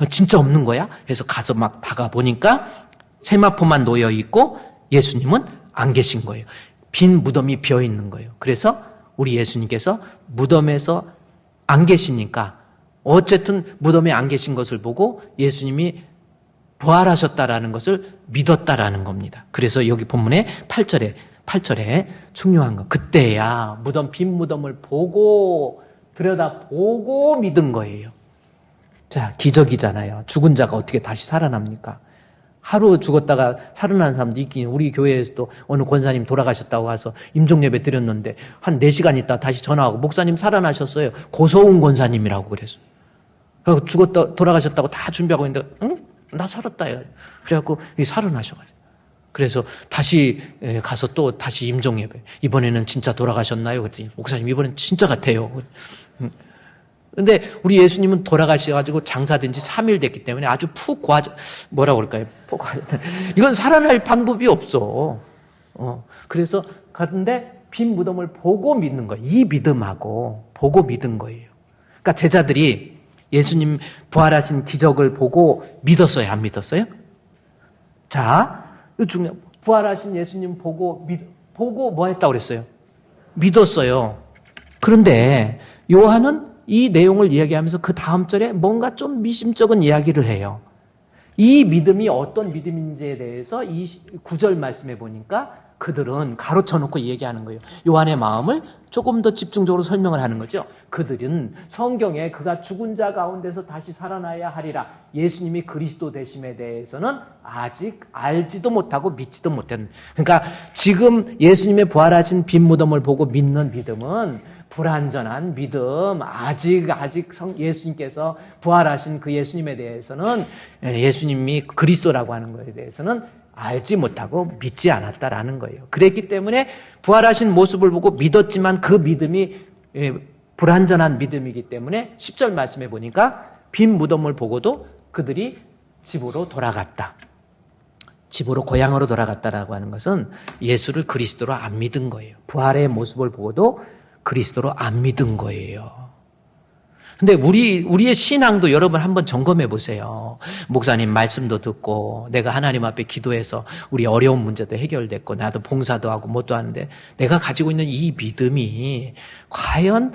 진짜 없는 거야? 해서 가서 막 다가보니까 세마포만 놓여 있고 예수님은 안 계신 거예요. 빈 무덤이 비어 있는 거예요. 그래서 우리 예수님께서 무덤에서 안 계시니까 어쨌든 무덤에 안 계신 것을 보고 예수님이 부활하셨다라는 것을 믿었다라는 겁니다. 그래서 여기 본문의 8절에 중요한 거. 그때야 빈 무덤을 보고 들여다보고 믿은 거예요. 자, 기적이잖아요. 죽은 자가 어떻게 다시 살아납니까? 하루 죽었다가 살아난 사람도 있긴, 우리 교회에서도 어느 권사님 돌아가셨다고 해서 임종예배 드렸는데 한 4시간 있다 다시 전화하고 목사님 살아나셨어요. 고서운 권사님이라고 그래서. 돌아가셨다고 다 준비하고 있는데, 응? 나 살았다. 그래갖고 살아나셔가지고. 그래서 다시 가서 또 다시 임종예배. 이번에는 진짜 돌아가셨나요? 그랬더니 목사님 이번엔 진짜 같아요. 근데 우리 예수님은 돌아가셔가지고 장사된 지 3일 됐기 때문에 아주 뭐라고 그럴까요? 이건 살아날 방법이 없어. 그래서 갔는데 빈 무덤을 보고 믿는 거예요. 이 믿음하고 보고 믿은 거예요. 그러니까 제자들이 예수님 부활하신 기적을 보고 믿었어요? 안 믿었어요? 자, 중요한 부활하신 예수님 보고 뭐 했다고 그랬어요? 믿었어요. 그런데 요한은 이 내용을 이야기하면서 그 다음 절에 뭔가 좀 미심쩍은 이야기를 해요. 이 믿음이 어떤 믿음인지에 대해서 이 9절 말씀해 보니까 그들은 가로쳐놓고 얘기하는 거예요. 요한의 마음을 조금 더 집중적으로 설명을 하는 거죠. 그들은 성경에 그가 죽은 자 가운데서 다시 살아나야 하리라, 예수님이 그리스도 되심에 대해서는 아직 알지도 못하고 믿지도 못했는. 그러니까 지금 예수님의 부활하신 빈 무덤을 보고 믿는 믿음은 불완전한 믿음, 아직 예수님께서 부활하신 그 예수님에 대해서는, 예수님이 그리스도라고 하는 것에 대해서는 알지 못하고 믿지 않았다라는 거예요. 그랬기 때문에 부활하신 모습을 보고 믿었지만 그 믿음이 불완전한 믿음이기 때문에 10절 말씀해 보니까 빈 무덤을 보고도 그들이 집으로 돌아갔다. 집으로 고향으로 돌아갔다라고 하는 것은 예수를 그리스도로 안 믿은 거예요. 부활의 모습을 보고도 그리스도로 안 믿은 거예요. 근데 우리의 신앙도 여러분 한번 점검해 보세요. 목사님 말씀도 듣고 내가 하나님 앞에 기도해서 우리 어려운 문제도 해결됐고 나도 봉사도 하고 뭣도 하는데 내가 가지고 있는 이 믿음이 과연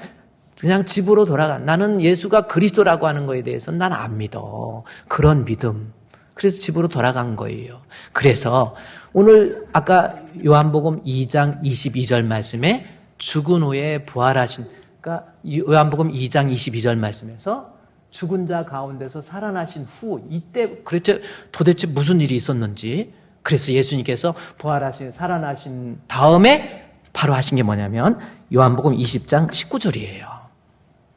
그냥 집으로 나는 예수가 그리스도라고 하는 거에 대해서는 난 안 믿어. 그런 믿음. 그래서 집으로 돌아간 거예요. 그래서 오늘 아까 요한복음 2장 22절 말씀에 죽은 후에 부활하신, 그러니까 요한복음 2장 22절 말씀에서 죽은 자 가운데서 살아나신 후, 이때 도대체 무슨 일이 있었는지, 그래서 예수님께서 살아나신 다음에 바로 하신 게 뭐냐면 요한복음 20장 19절이에요.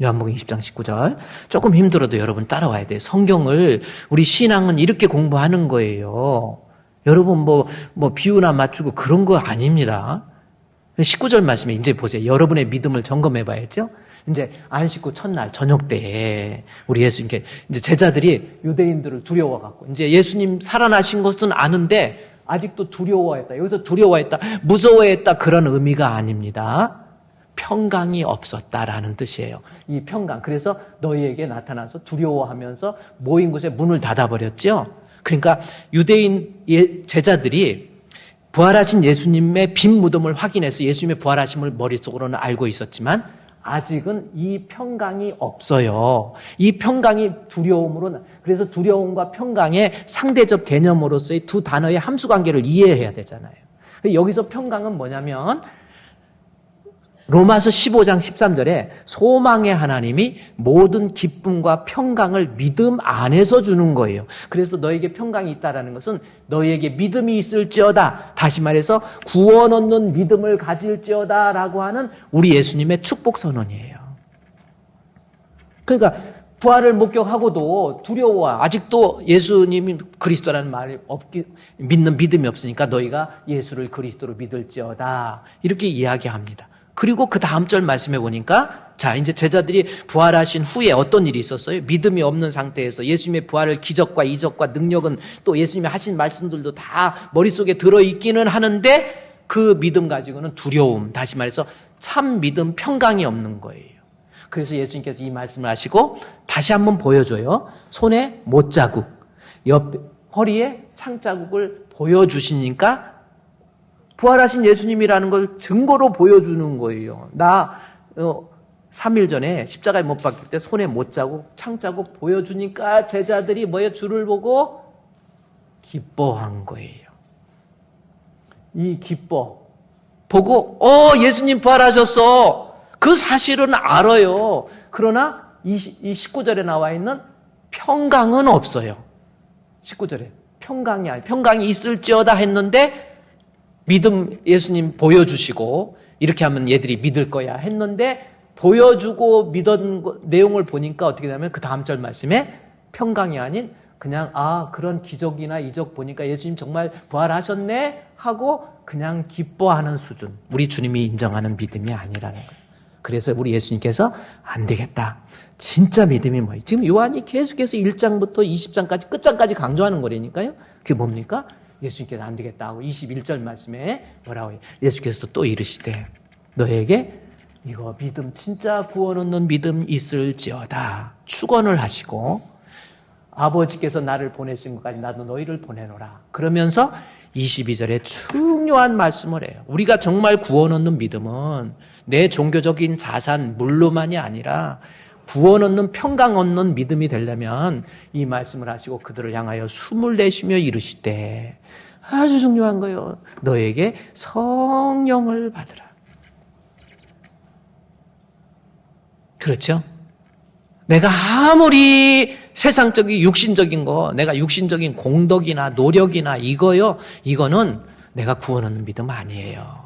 요한복음 20장 19절. 조금 힘들어도 여러분 따라와야 돼요. 성경을, 우리 신앙은 이렇게 공부하는 거예요. 여러분 뭐 비유나 맞추고 그런 거 아닙니다. 19절 말씀에 이제 보세요. 여러분의 믿음을 점검해 봐야죠. 이제 안식 후 첫날 저녁 때에 우리 예수님께 이제 제자들이 유대인들을 두려워갖고 이제 예수님 살아나신 것은 아는데 아직도 두려워했다. 여기서 두려워했다, 무서워했다, 그런 의미가 아닙니다. 평강이 없었다라는 뜻이에요. 이 평강. 그래서 너희에게 나타나서 두려워하면서 모인 곳에 문을 닫아버렸죠. 그러니까 유대인 제자들이 부활하신 예수님의 빈 무덤을 확인해서 예수님의 부활하심을 머릿속으로는 알고 있었지만 아직은 이 평강이 없어요. 이 평강이 두려움으로, 그래서 두려움과 평강의 상대적 개념으로서의 두 단어의 함수관계를 이해해야 되잖아요. 여기서 평강은 뭐냐면 로마서 15장 13절에 소망의 하나님이 모든 기쁨과 평강을 믿음 안에서 주는 거예요. 그래서 너에게 평강이 있다는 것은 너에게 믿음이 있을지어다. 다시 말해서 구원 얻는 믿음을 가질지어다 라고 하는 우리 예수님의 축복 선언이에요. 그러니까 부활을 목격하고도 두려워. 아직도 예수님이 그리스도라는 말이 믿는 믿음이 없으니까 너희가 예수를 그리스도로 믿을지어다. 이렇게 이야기합니다. 그리고 그 다음 절 말씀해 보니까 자, 이제 제자들이 부활하신 후에 어떤 일이 있었어요? 믿음이 없는 상태에서 예수님의 부활을 기적과 이적과 능력은 또 예수님이 하신 말씀들도 다 머릿속에 들어있기는 하는데 그 믿음 가지고는 두려움, 다시 말해서 참 믿음, 평강이 없는 거예요. 그래서 예수님께서 이 말씀을 하시고 다시 한번 보여줘요. 손에 못자국, 허리에 창자국을 보여주시니까 부활하신 예수님이라는 걸 증거로 보여주는 거예요. 나 3일 전에 십자가에 못 박힐 때 손에 못자국, 창자국 보여주니까 제자들이 줄을 보고 기뻐한 거예요. 이 보고 예수님 부활하셨어. 그 사실은 알아요. 그러나 이 19절에 나와 있는 평강은 없어요. 19절에 평강이 있을지어다 했는데 믿음 예수님 보여주시고 이렇게 하면 얘들이 믿을 거야 했는데 보여주고 믿은 내용을 보니까 어떻게 되냐면 그 다음 절 말씀에 평강이 아닌 그냥 그런 기적이나 이적 보니까 예수님 정말 부활하셨네 하고 그냥 기뻐하는 수준. 우리 주님이 인정하는 믿음이 아니라는 거예요. 그래서 우리 예수님께서 안 되겠다. 진짜 믿음이 뭐예요? 지금 요한이 계속해서 1장부터 20장까지 끝장까지 강조하는 거라니까요. 그게 뭡니까? 예수님께서 안 되겠다 하고 21절 말씀에 뭐라고 해요? 예수께서 또 이르시되 너에게 이거 믿음 진짜 구원 얻는 믿음 있을지어다 축원을 하시고 아버지께서 나를 보내신 것까지 나도 너희를 보내노라. 그러면서 22절에 중요한 말씀을 해요. 우리가 정말 구원 얻는 믿음은 내 종교적인 자산 물로만이 아니라 구원 얻는 평강 얻는 믿음이 되려면 이 말씀을 하시고 그들을 향하여 숨을 내쉬며 이르시되 아주 중요한 거예요. 너에게 성령을 받으라. 그렇죠? 내가 아무리 세상적인 육신적인 거, 내가 육신적인 공덕이나 노력이나 이거는 내가 구원 얻는 믿음 아니에요.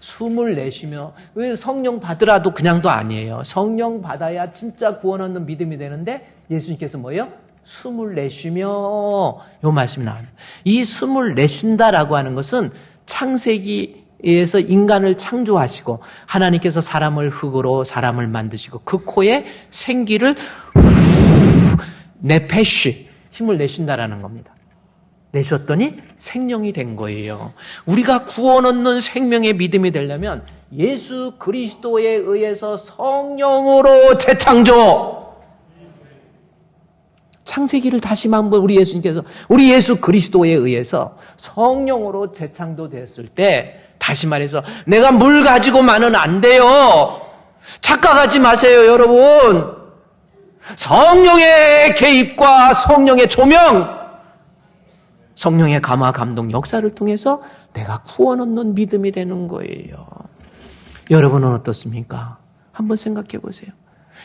숨을 내쉬며 왜 성령 받으라도 그냥도 아니에요. 성령 받아야 진짜 구원 얻는 믿음이 되는데 예수님께서 뭐예요? 숨을 내쉬며 요 말씀이 나옵니다. 이 숨을 내쉰다라고 하는 것은 창세기에서 인간을 창조하시고 하나님께서 사람을 흙으로 사람을 만드시고 그 코에 생기를 네페쉬 힘을 내쉰다라는 겁니다. 내셨더니 생명이 된 거예요. 우리가 구원 얻는 생명의 믿음이 되려면 예수 그리스도에 의해서 성령으로 재창조. 창세기를 다시 한번 우리 예수님께서 우리 예수 그리스도에 의해서 성령으로 재창조됐을 때 다시 말해서 내가 물 가지고만은 안 돼요. 착각하지 마세요, 여러분. 성령의 개입과 성령의 조명, 성령의 감화, 감동, 역사를 통해서 내가 구원 얻는 믿음이 되는 거예요. 여러분은 어떻습니까? 한번 생각해 보세요.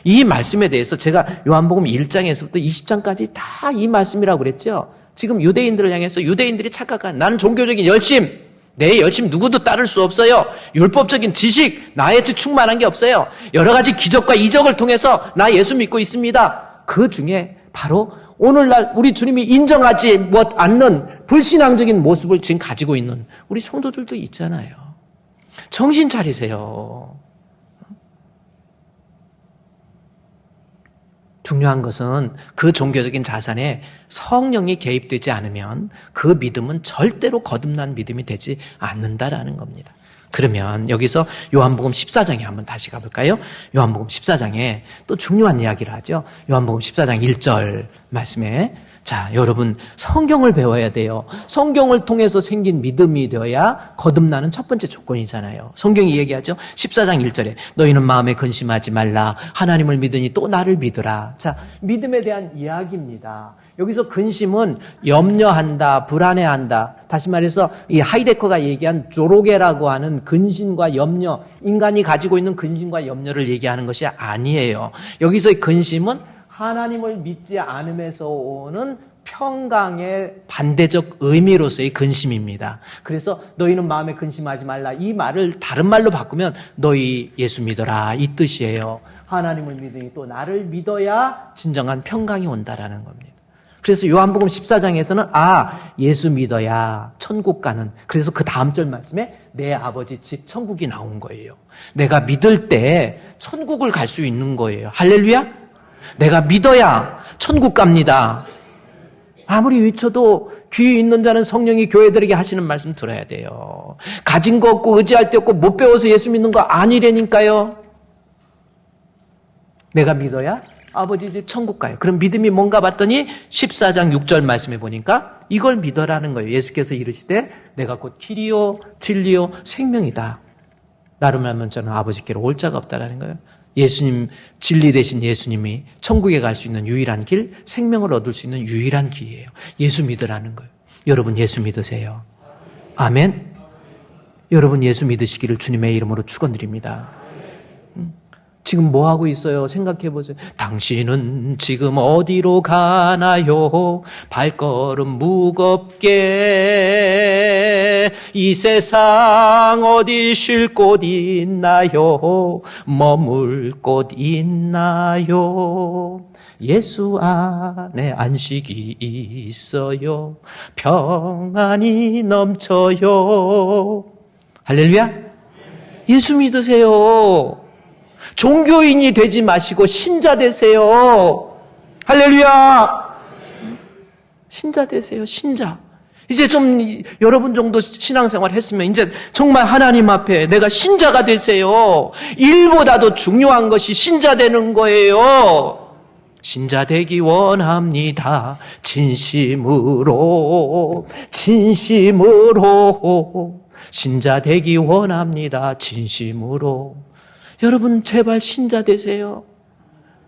이 말씀에 대해서 제가 요한복음 1장에서부터 20장까지 다 이 말씀이라고 그랬죠. 지금 유대인들을 향해서 유대인들이 착각한 나는 종교적인 열심, 내 열심 누구도 따를 수 없어요. 율법적인 지식, 나의 충만한 게 없어요. 여러 가지 기적과 이적을 통해서 나 예수 믿고 있습니다. 그 중에 바로 오늘날 우리 주님이 인정하지 않는 불신앙적인 모습을 지금 가지고 있는 우리 성도들도 있잖아요. 정신 차리세요. 중요한 것은 그 종교적인 자산에 성령이 개입되지 않으면 그 믿음은 절대로 거듭난 믿음이 되지 않는다라는 겁니다. 그러면 여기서 요한복음 14장에 한번 다시 가볼까요? 요한복음 14장에 또 중요한 이야기를 하죠. 요한복음 14장 1절 말씀에 자, 여러분 성경을 배워야 돼요. 성경을 통해서 생긴 믿음이 되어야 거듭나는 첫 번째 조건이잖아요. 성경이 얘기하죠. 14장 1절에 너희는 마음에 근심하지 말라. 하나님을 믿으니 또 나를 믿으라. 자, 믿음에 대한 이야기입니다. 여기서 근심은 염려한다, 불안해한다. 다시 말해서 이 하이데커가 얘기한 조로게라고 하는 근심과 염려, 인간이 가지고 있는 근심과 염려를 얘기하는 것이 아니에요. 여기서의 근심은 하나님을 믿지 않음에서 오는 평강의 반대적 의미로서의 근심입니다. 그래서 너희는 마음에 근심하지 말라. 이 말을 다른 말로 바꾸면 너희 예수 믿어라 이 뜻이에요. 하나님을 믿으니 또 나를 믿어야 진정한 평강이 온다라는 겁니다. 그래서 요한복음 14장에서는 예수 믿어야 천국 가는, 그래서 그 다음 절 말씀에 내 아버지 집 천국이 나온 거예요. 내가 믿을 때 천국을 갈 수 있는 거예요. 할렐루야. 내가 믿어야 천국 갑니다. 아무리 외쳐도 귀에 있는 자는 성령이 교회들에게 하시는 말씀 들어야 돼요. 가진 거 없고 의지할 데 없고 못 배워서 예수 믿는 거 아니라니까요. 내가 믿어야 아버지 집 천국 가요. 그럼 믿음이 뭔가 봤더니 14장 6절 말씀에 보니까 이걸 믿어라는 거예요. 예수께서 이르시되 내가 곧 길이요 진리요 생명이다. 나로 말하면 저는 아버지께로 올 자가 없다라는 거예요. 예수님, 진리 되신 예수님이 천국에 갈 수 있는 유일한 길, 생명을 얻을 수 있는 유일한 길이에요. 예수 믿으라는 거예요. 여러분 예수 믿으세요. 아멘. 여러분 예수 믿으시기를 주님의 이름으로 축원드립니다. 지금 뭐 하고 있어요? 생각해 보세요. 당신은 지금 어디로 가나요? 발걸음 무겁게 이 세상 어디 쉴 곳 있나요? 머물 곳 있나요? 예수 안에 안식이 있어요. 평안이 넘쳐요. 할렐루야. 예수 믿으세요. 종교인이 되지 마시고 신자 되세요. 할렐루야. 신자 되세요. 신자. 이제 좀 여러분 정도 신앙생활 했으면 이제 정말 하나님 앞에 내가 신자가 되세요. 일보다도 중요한 것이 신자 되는 거예요. 신자 되기 원합니다. 진심으로 신자 되기 원합니다. 진심으로. 여러분 제발 신자 되세요.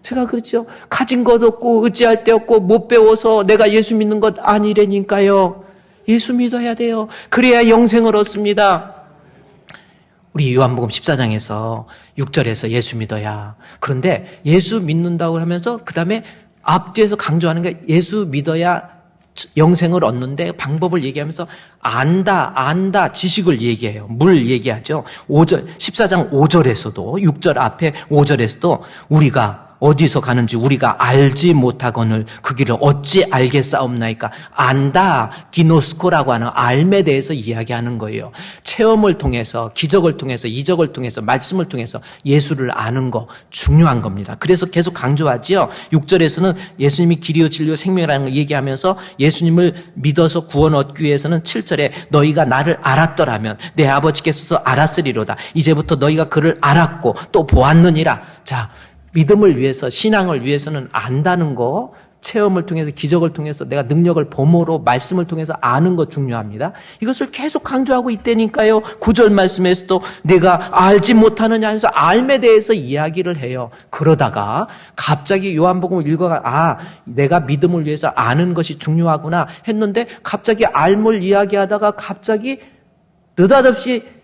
제가 그렇죠. 가진 것 없고 의지할 데 없고 못 배워서 내가 예수 믿는 것 아니라니까요. 예수 믿어야 돼요. 그래야 영생을 얻습니다. 우리 요한복음 14장에서 6절에서 예수 믿어야. 그런데 예수 믿는다고 하면서 그 다음에 앞뒤에서 강조하는 게 예수 믿어야 영생을 얻는데 방법을 얘기하면서 안다 지식을 얘기해요. 물 얘기하죠. 14장 5절에서도 6절 앞에 5절에서도 우리가 어디서 가는지 우리가 알지 못하거늘 그 길을 어찌 알겠사옵나이까. 안다, 기노스코라고 하는 알에 대해서 이야기하는 거예요. 체험을 통해서, 기적을 통해서, 이적을 통해서, 말씀을 통해서 예수를 아는 거 중요한 겁니다. 그래서 계속 강조하지요. 6절에서는 예수님이 길이요 진리요 생명이라는 걸 얘기하면서 예수님을 믿어서 구원 얻기 위해서는 7절에 너희가 나를 알았더라면 내 아버지께서 알았으리로다. 이제부터 너희가 그를 알았고 또 보았느니라. 자, 믿음을 위해서, 신앙을 위해서는 안다는 거, 체험을 통해서, 기적을 통해서 내가 능력을 보모로 말씀을 통해서 아는 거 중요합니다. 이것을 계속 강조하고 있다니까요. 9절 말씀에서도 내가 알지 못하느냐 하면서 알에 대해서 이야기를 해요. 그러다가 갑자기 요한복음을 읽어가 내가 믿음을 위해서 아는 것이 중요하구나 했는데 갑자기 알을 이야기하다가 갑자기 느닷없이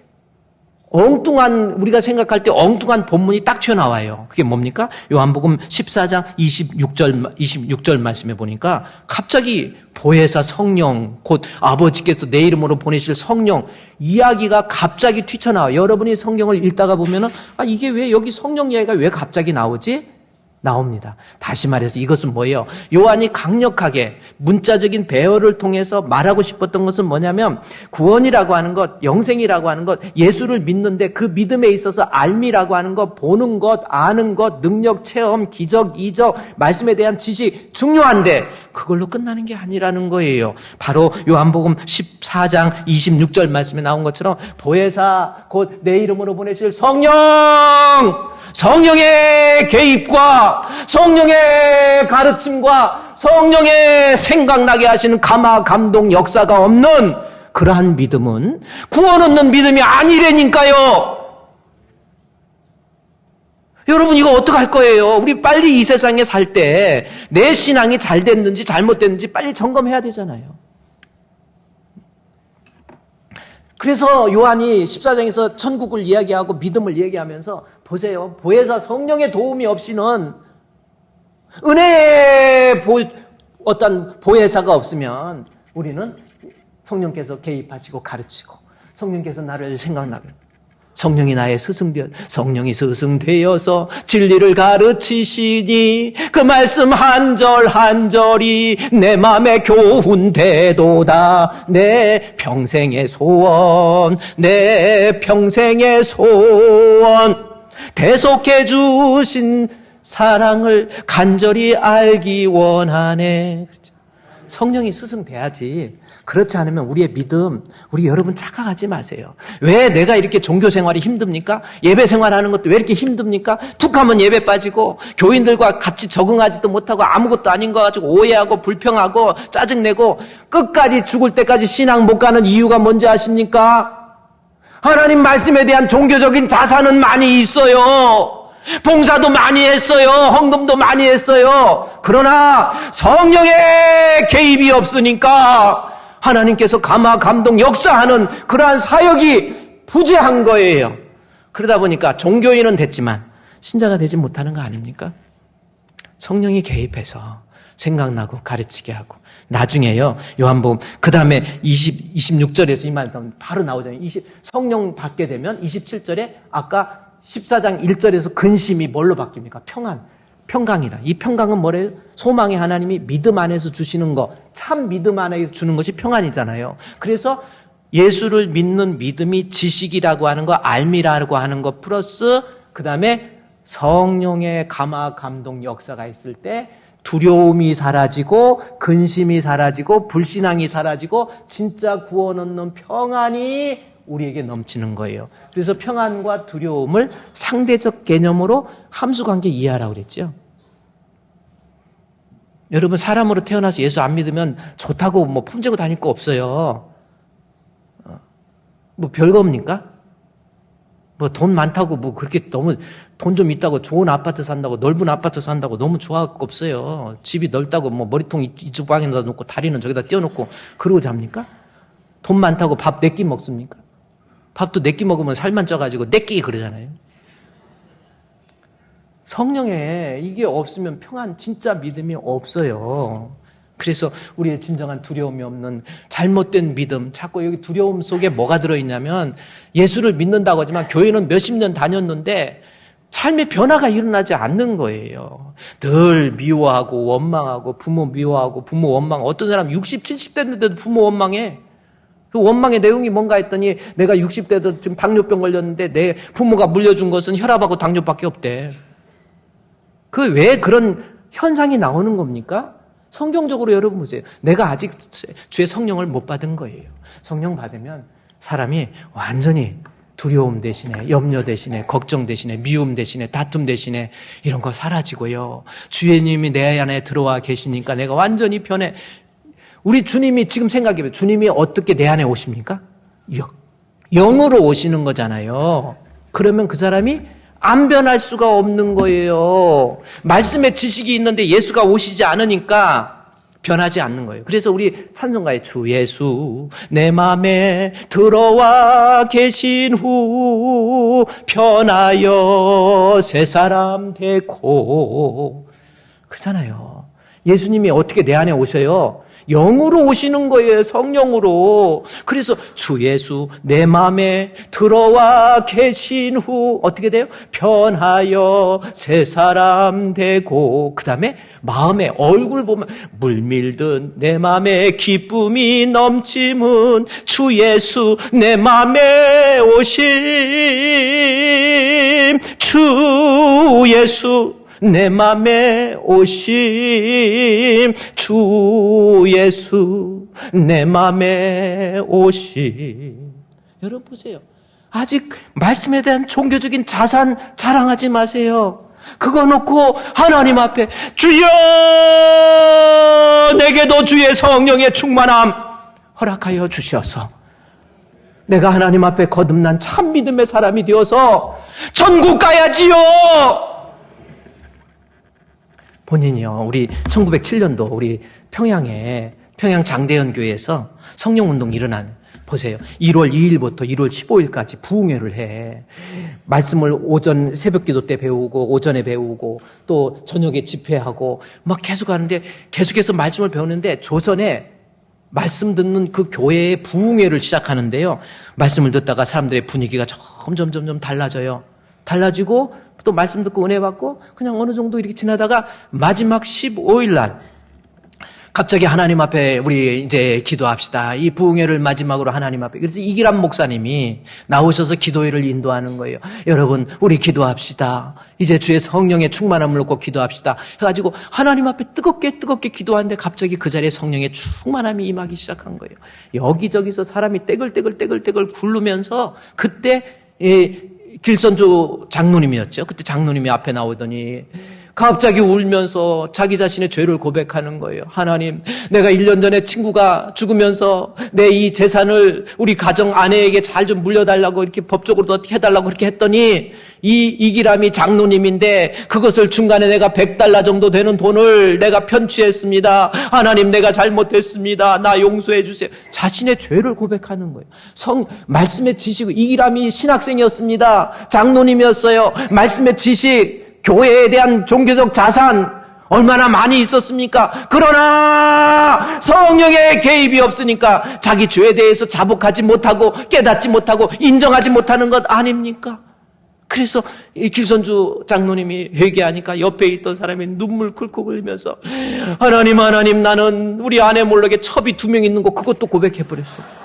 우리가 생각할 때 엉뚱한 본문이 딱 튀어나와요. 그게 뭡니까? 요한복음 14장 26절 말씀에 보니까 갑자기 보혜사 성령, 곧 아버지께서 내 이름으로 보내실 성령 이야기가 갑자기 튀쳐나와요. 여러분이 성경을 읽다가 보면은 이게 왜 여기 성령 이야기가 왜 갑자기 나오지? 나옵니다. 다시 말해서 이것은 뭐예요? 요한이 강력하게 문자적인 배열을 통해서 말하고 싶었던 것은 뭐냐면 구원이라고 하는 것, 영생이라고 하는 것, 예수를 믿는데 그 믿음에 있어서 알미라고 하는 것, 보는 것, 아는 것, 능력, 체험, 기적, 이적, 말씀에 대한 지식 중요한데 그걸로 끝나는 게 아니라는 거예요. 바로 요한복음 14장 26절 말씀에 나온 것처럼 보혜사 곧 내 이름으로 보내실 성령의 개입과 성령의 가르침과 성령의 생각나게 하시는 감화 감동 역사가 없는 그러한 믿음은 구원 얻는 믿음이 아니라니까요. 여러분 이거 어떡할 거예요? 우리 빨리 이 세상에 살 때 내 신앙이 잘 됐는지 잘못됐는지 빨리 점검해야 되잖아요. 그래서 요한이 14장에서 천국을 이야기하고 믿음을 얘기하면서 보세요. 보혜사 성령의 도움이 없이는 은혜의 어떤 보혜사가 없으면 우리는 성령께서 개입하시고 가르치고 성령께서 나를 생각나게 성령이 나의 성령이 스승되어서 진리를 가르치시니 그 말씀 한 절 한 절이 내 맘에 교훈되도다. 내 평생의 소원 내 평생의 소원 대속해 주신 사랑을 간절히 알기 원하네. 성령이 스승돼야지. 그렇지 않으면 우리의 믿음, 우리 여러분 착각하지 마세요. 왜 내가 이렇게 종교 생활이 힘듭니까? 예배 생활하는 것도 왜 이렇게 힘듭니까? 툭 하면 예배 빠지고 교인들과 같이 적응하지도 못하고 아무것도 아닌 거 가지고 오해하고 불평하고 짜증내고 끝까지 죽을 때까지 신앙 못 가는 이유가 뭔지 아십니까? 하나님 말씀에 대한 종교적인 자산은 많이 있어요. 봉사도 많이 했어요. 헌금도 많이 했어요. 그러나 성령의 개입이 없으니까 하나님께서 감화 감동 역사하는 그러한 사역이 부재한 거예요. 그러다 보니까 종교인은 됐지만 신자가 되지 못하는 거 아닙니까? 성령이 개입해서 생각나고 가르치게 하고 나중에요. 요한복음 그 다음에 26절에서 이 말 바로 나오잖아요. 성령 받게 되면 27절에 아까 14장 1절에서 근심이 뭘로 바뀝니까? 평강이다. 이 평강은 뭐래요? 소망의 하나님이 믿음 안에서 주시는 거, 참 믿음 안에서 주는 것이 평안이잖아요. 그래서 예수를 믿는 믿음이 지식이라고 하는 거, 알미라고 하는 거 플러스 그 다음에 성령의 감화 감동 역사가 있을 때 두려움이 사라지고 근심이 사라지고 불신앙이 사라지고 진짜 구원 얻는 평안이 우리에게 넘치는 거예요. 그래서 평안과 두려움을 상대적 개념으로 함수관계 이해하라고 그랬죠. 여러분 사람으로 태어나서 예수 안 믿으면 좋다고 뭐 폼재고 다닐 거 없어요. 뭐 별겁니까? 뭐 돈 많다고 뭐 그렇게 너무 돈 좀 있다고 좋은 아파트 산다고 넓은 아파트 산다고 너무 좋아할 거 없어요. 집이 넓다고 뭐 머리통 이쪽 방에다 놓고 다리는 저기다 띄워놓고 그러고 잡니까? 돈 많다고 밥 4끼 먹습니까? 밥도 4끼 먹으면 살만 쪄가지고 4끼 그러잖아요. 성령에 이게 없으면 평안, 진짜 믿음이 없어요. 그래서 우리의 진정한 두려움이 없는 잘못된 믿음, 자꾸 여기 두려움 속에 뭐가 들어있냐면 예수를 믿는다고 하지만 교회는 몇십 년 다녔는데 삶의 변화가 일어나지 않는 거예요. 늘 미워하고 원망하고 부모 미워하고 부모 원망. 어떤 사람 60, 70대 됐는데도 부모 원망해. 그 원망의 내용이 뭔가 했더니 내가 60대도 지금 당뇨병 걸렸는데 내 부모가 물려준 것은 혈압하고 당뇨밖에 없대. 그 왜 그런 현상이 나오는 겁니까? 성경적으로 여러분 보세요. 내가 아직 주의 성령을 못 받은 거예요. 성령 받으면 사람이 완전히 두려움 대신에 염려 대신에 걱정 대신에 미움 대신에 다툼 대신에 이런 거 사라지고요. 주님이 내 안에 들어와 계시니까 내가 완전히 변해. 우리 주님이 지금 생각해봐요. 주님이 어떻게 내 안에 오십니까? 영으로 오시는 거잖아요. 그러면 그 사람이 안 변할 수가 없는 거예요. 말씀에 지식이 있는데 예수가 오시지 않으니까 변하지 않는 거예요. 그래서 우리 찬송가에 주 예수 내 맘에 들어와 계신 후 변하여 새 사람 되고 그잖아요. 예수님이 어떻게 내 안에 오셔요? 영으로 오시는 거예요. 성령으로. 그래서 주 예수 내 마음에 들어와 계신 후 어떻게 돼요? 변하여 새 사람 되고 그 다음에 마음에 얼굴 보면 물밀듯 내 마음에 기쁨이 넘치면 주 예수 내 마음에 오심 주 예수 내 맘에 오심 주 예수 내 맘에 오심. 여러분 보세요. 아직 말씀에 대한 종교적인 자산 자랑하지 마세요. 그거 놓고 하나님 앞에 주여 내게도 주의 성령의 충만함 허락하여 주셔서 내가 하나님 앞에 거듭난 참 믿음의 사람이 되어서 천국 가야지요. 본인이요. 우리 1907년도 우리 평양 장대현 교회에서 성령운동이 일어난 보세요. 1월 2일부터 1월 15일까지 부흥회를 해. 말씀을 오전 새벽기도 때 배우고 오전에 배우고 또 저녁에 집회하고 막 계속 하는데 계속해서 말씀을 배우는데 조선에 말씀 듣는 그 교회의 부흥회를 시작하는데요. 말씀을 듣다가 사람들의 분위기가 점점 달라져요. 달라지고 또 말씀 듣고 은혜 받고 그냥 어느 정도 이렇게 지나다가 마지막 15일 날 갑자기 하나님 앞에 우리 이제 기도합시다. 이 부흥회를 마지막으로 하나님 앞에. 그래서 이기람 목사님이 나오셔서 기도회를 인도하는 거예요. 여러분, 우리 기도합시다. 이제 주의 성령의 충만함을 놓고 기도합시다. 해가지고 하나님 앞에 뜨겁게 기도하는데 갑자기 그 자리에 성령의 충만함이 임하기 시작한 거예요. 여기저기서 사람이 떼글떼글 굴르면서 그때 길선주 장로님이었죠. 그때 장로님이 앞에 나오더니 갑자기 울면서 자기 자신의 죄를 고백하는 거예요. 하나님, 내가 1년 전에 친구가 죽으면서 내 이 재산을 우리 가정 아내에게 잘 좀 물려달라고 이렇게 법적으로도 어떻게 해달라고 그렇게 했더니 이 이기람이 장로님인데 그것을 중간에 내가 $100 정도 되는 돈을 내가 편취했습니다. 하나님, 내가 잘못했습니다. 나 용서해 주세요. 자신의 죄를 고백하는 거예요. 말씀의 지식, 이기람이 신학생이었습니다. 장로님이었어요. 말씀의 지식, 교회에 대한 종교적 자산 얼마나 많이 있었습니까? 그러나 성령의 개입이 없으니까 자기 죄에 대해서 자복하지 못하고 깨닫지 못하고 인정하지 못하는 것 아닙니까? 그래서 이 길선주 장로님이 회개하니까 옆에 있던 사람이 눈물 클컥 흘리면서 하나님 나는 우리 아내 몰락에 첩이 2명 있는 거 그것도 고백해버렸어요.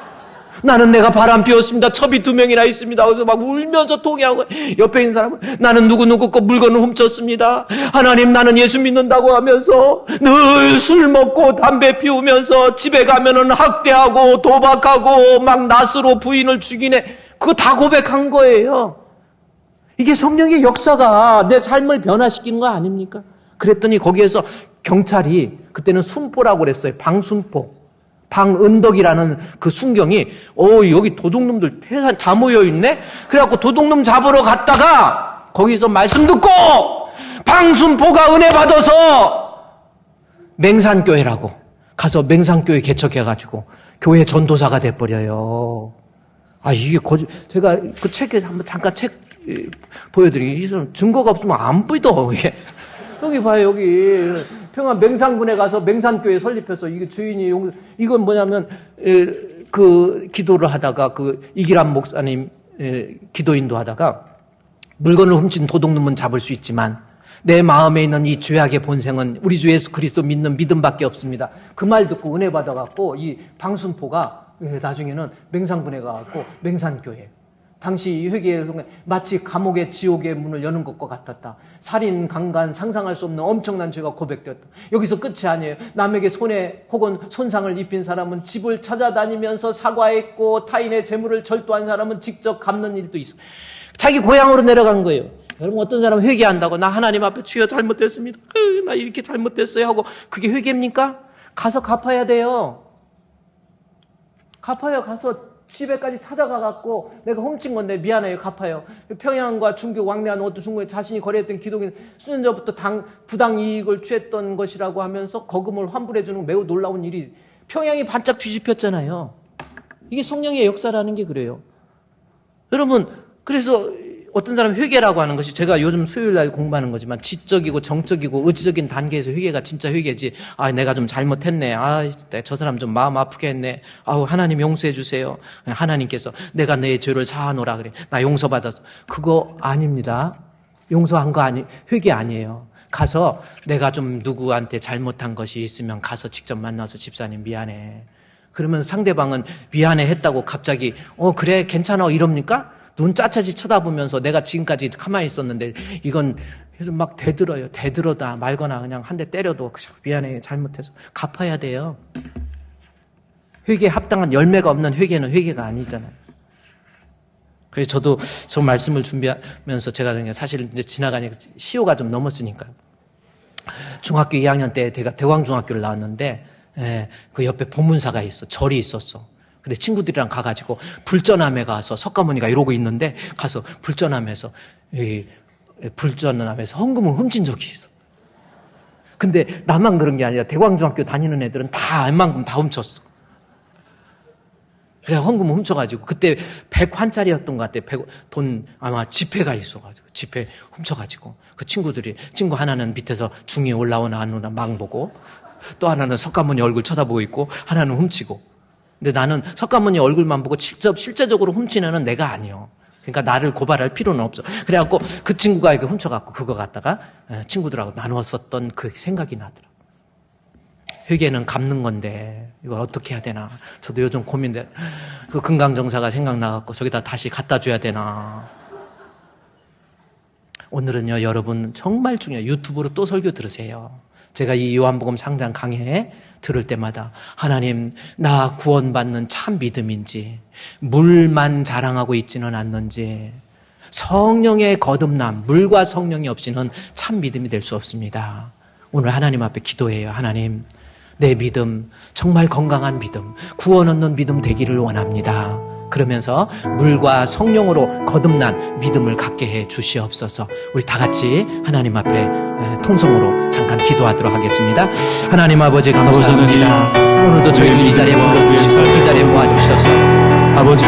나는 내가 바람 피웠습니다. 첩이 2명이나 있습니다. 그래서 막 울면서 통회하고 옆에 있는 사람은 나는 누구 거 물건을 훔쳤습니다. 하나님, 나는 예수 믿는다고 하면서 늘 술 먹고 담배 피우면서 집에 가면은 학대하고 도박하고 막 낫으로 부인을 죽이네. 그거 다 고백한 거예요. 이게 성령의 역사가 내 삶을 변화시키는 거 아닙니까? 그랬더니 거기에서 경찰이 그때는 순포라고 그랬어요. 방순포. 방은덕이라는 그 순경이 여기 도둑놈들 다 모여있네? 그래갖고 도둑놈 잡으러 갔다가 거기서 말씀 듣고 방순포가 은혜 받아서 맹산교회라고 가서 맹산교회 개척해가지고 교회 전도사가 돼버려요. 이게 제가 그 책에 한번 잠깐 책 보여드리기 이 사람 증거가 없으면 안 믿어. 여기 봐요. 여기 평안 맹산군에 가서 맹산교회 설립해서 이게 주인이 이건 뭐냐면 그 기도를 하다가 그 이기람 목사님 기도인도 하다가 물건을 훔친 도둑놈은 잡을 수 있지만 내 마음에 있는 이 죄악의 본성은 우리 주 예수 그리스도 믿는 믿음밖에 없습니다. 그 말 듣고 은혜 받아갖고 이 방순포가 나중에는 맹산군에 가갖고 맹산교회 당시 회개의 순간 마치 감옥의 지옥의 문을 여는 것과 같았다. 살인, 강간, 상상할 수 없는 엄청난 죄가 고백되었다. 여기서 끝이 아니에요. 남에게 손해 혹은 손상을 입힌 사람은 집을 찾아다니면서 사과했고 타인의 재물을 절도한 사람은 직접 갚는 일도 있어. 자기 고향으로 내려간 거예요. 여러분, 어떤 사람은 회개한다고 나 하나님 앞에 주여 잘못했습니다. 나 이렇게 잘못됐어요 하고 그게 회개입니까? 가서 갚아야 돼요. 갚아요. 가서 집에까지 찾아가갖고 내가 훔친 건데 미안해요. 갚아요. 평양과 중국 왕래한 어떤 중국에 자신이 거래했던 기독인 수년전부터 부당 이익을 취했던 것이라고 하면서 거금을 환불해주는 매우 놀라운 일이 평양이 반짝 뒤집혔잖아요. 이게 성령의 역사라는 게 그래요. 여러분, 그래서 어떤 사람 회개라고 하는 것이 제가 요즘 수요일 날 공부하는 거지만 지적이고 정적이고 의지적인 단계에서 회개가 진짜 회개지. 내가 좀 잘못했네. 저 사람 좀 마음 아프게 했네. 하나님 용서해 주세요. 하나님께서 내가 내 죄를 사하노라 그래. 나 용서받았어. 그거 아닙니다. 용서한 거 회개 아니에요. 가서 내가 좀 누구한테 잘못한 것이 있으면 가서 직접 만나서 집사님 미안해. 그러면 상대방은 미안해 했다고 갑자기 그래 괜찮아 이럽니까? 눈 짜차지 쳐다보면서 내가 지금까지 가만히 있었는데 이건 그래서 막 대들어다 말거나 그냥 한 대 때려도 미안해 잘못해서 갚아야 돼요. 회개에 합당한 열매가 없는 회개는 회개가 아니잖아요. 그래서 저도 저 말씀을 준비하면서 제가 사실 이제 지나가니까 시효가 좀 넘었으니까요. 중학교 2학년 때 제가 대광중학교를 나왔는데, 그 옆에 보문사가 있어. 절이 있었어. 근데 친구들이랑 가가지고 불전함에 가서 석가모니가 이러고 있는데 가서 불전함에서 헌금을 훔친 적이 있어. 근데 나만 그런 게 아니라 대광중학교 다니는 애들은 다 웬만큼 다 훔쳤어. 그래 헌금을 훔쳐가지고 그때 100환짜리였던 것 같아. 돈 아마 지폐가 있어가지고 지폐 훔쳐가지고 그 친구 하나는 밑에서 중이 올라오나 안 오나 막 보고 또 하나는 석가모니 얼굴 쳐다보고 있고 하나는 훔치고. 근데 나는 석가모니 얼굴만 보고 실제적으로 훔치는 애는 내가 아니요. 그러니까 나를 고발할 필요는 없어. 그래갖고 그 친구가 이거 훔쳐갖고 그거 갖다가 친구들하고 나누었었던 그 생각이 나더라. 회개는 갚는 건데 이거 어떻게 해야 되나. 저도 요즘 고민돼. 그 금강정사가 생각나갖고 저기다 다시 갖다 줘야 되나. 오늘은요 여러분 정말 중요해요. 유튜브로 또 설교 들으세요. 제가 이 요한복음 상장 강해 들을 때마다 하나님 나 구원받는 참 믿음인지 물만 자랑하고 있지는 않는지 성령의 거듭남 물과 성령이 없이는 참 믿음이 될 수 없습니다. 오늘 하나님 앞에 기도해요. 하나님 내 믿음 정말 건강한 믿음 구원 얻는 믿음 되기를 원합니다. 그러면서 물과 성령으로 거듭난 믿음을 갖게 해 주시옵소서. 우리 다 같이 하나님 앞에 통성으로 잠깐 기도하도록 하겠습니다. 하나님 아버지 감사합니다. 오늘도 저희를 이 자리에 불러주시고 이 자리에 모아주셔서 아버지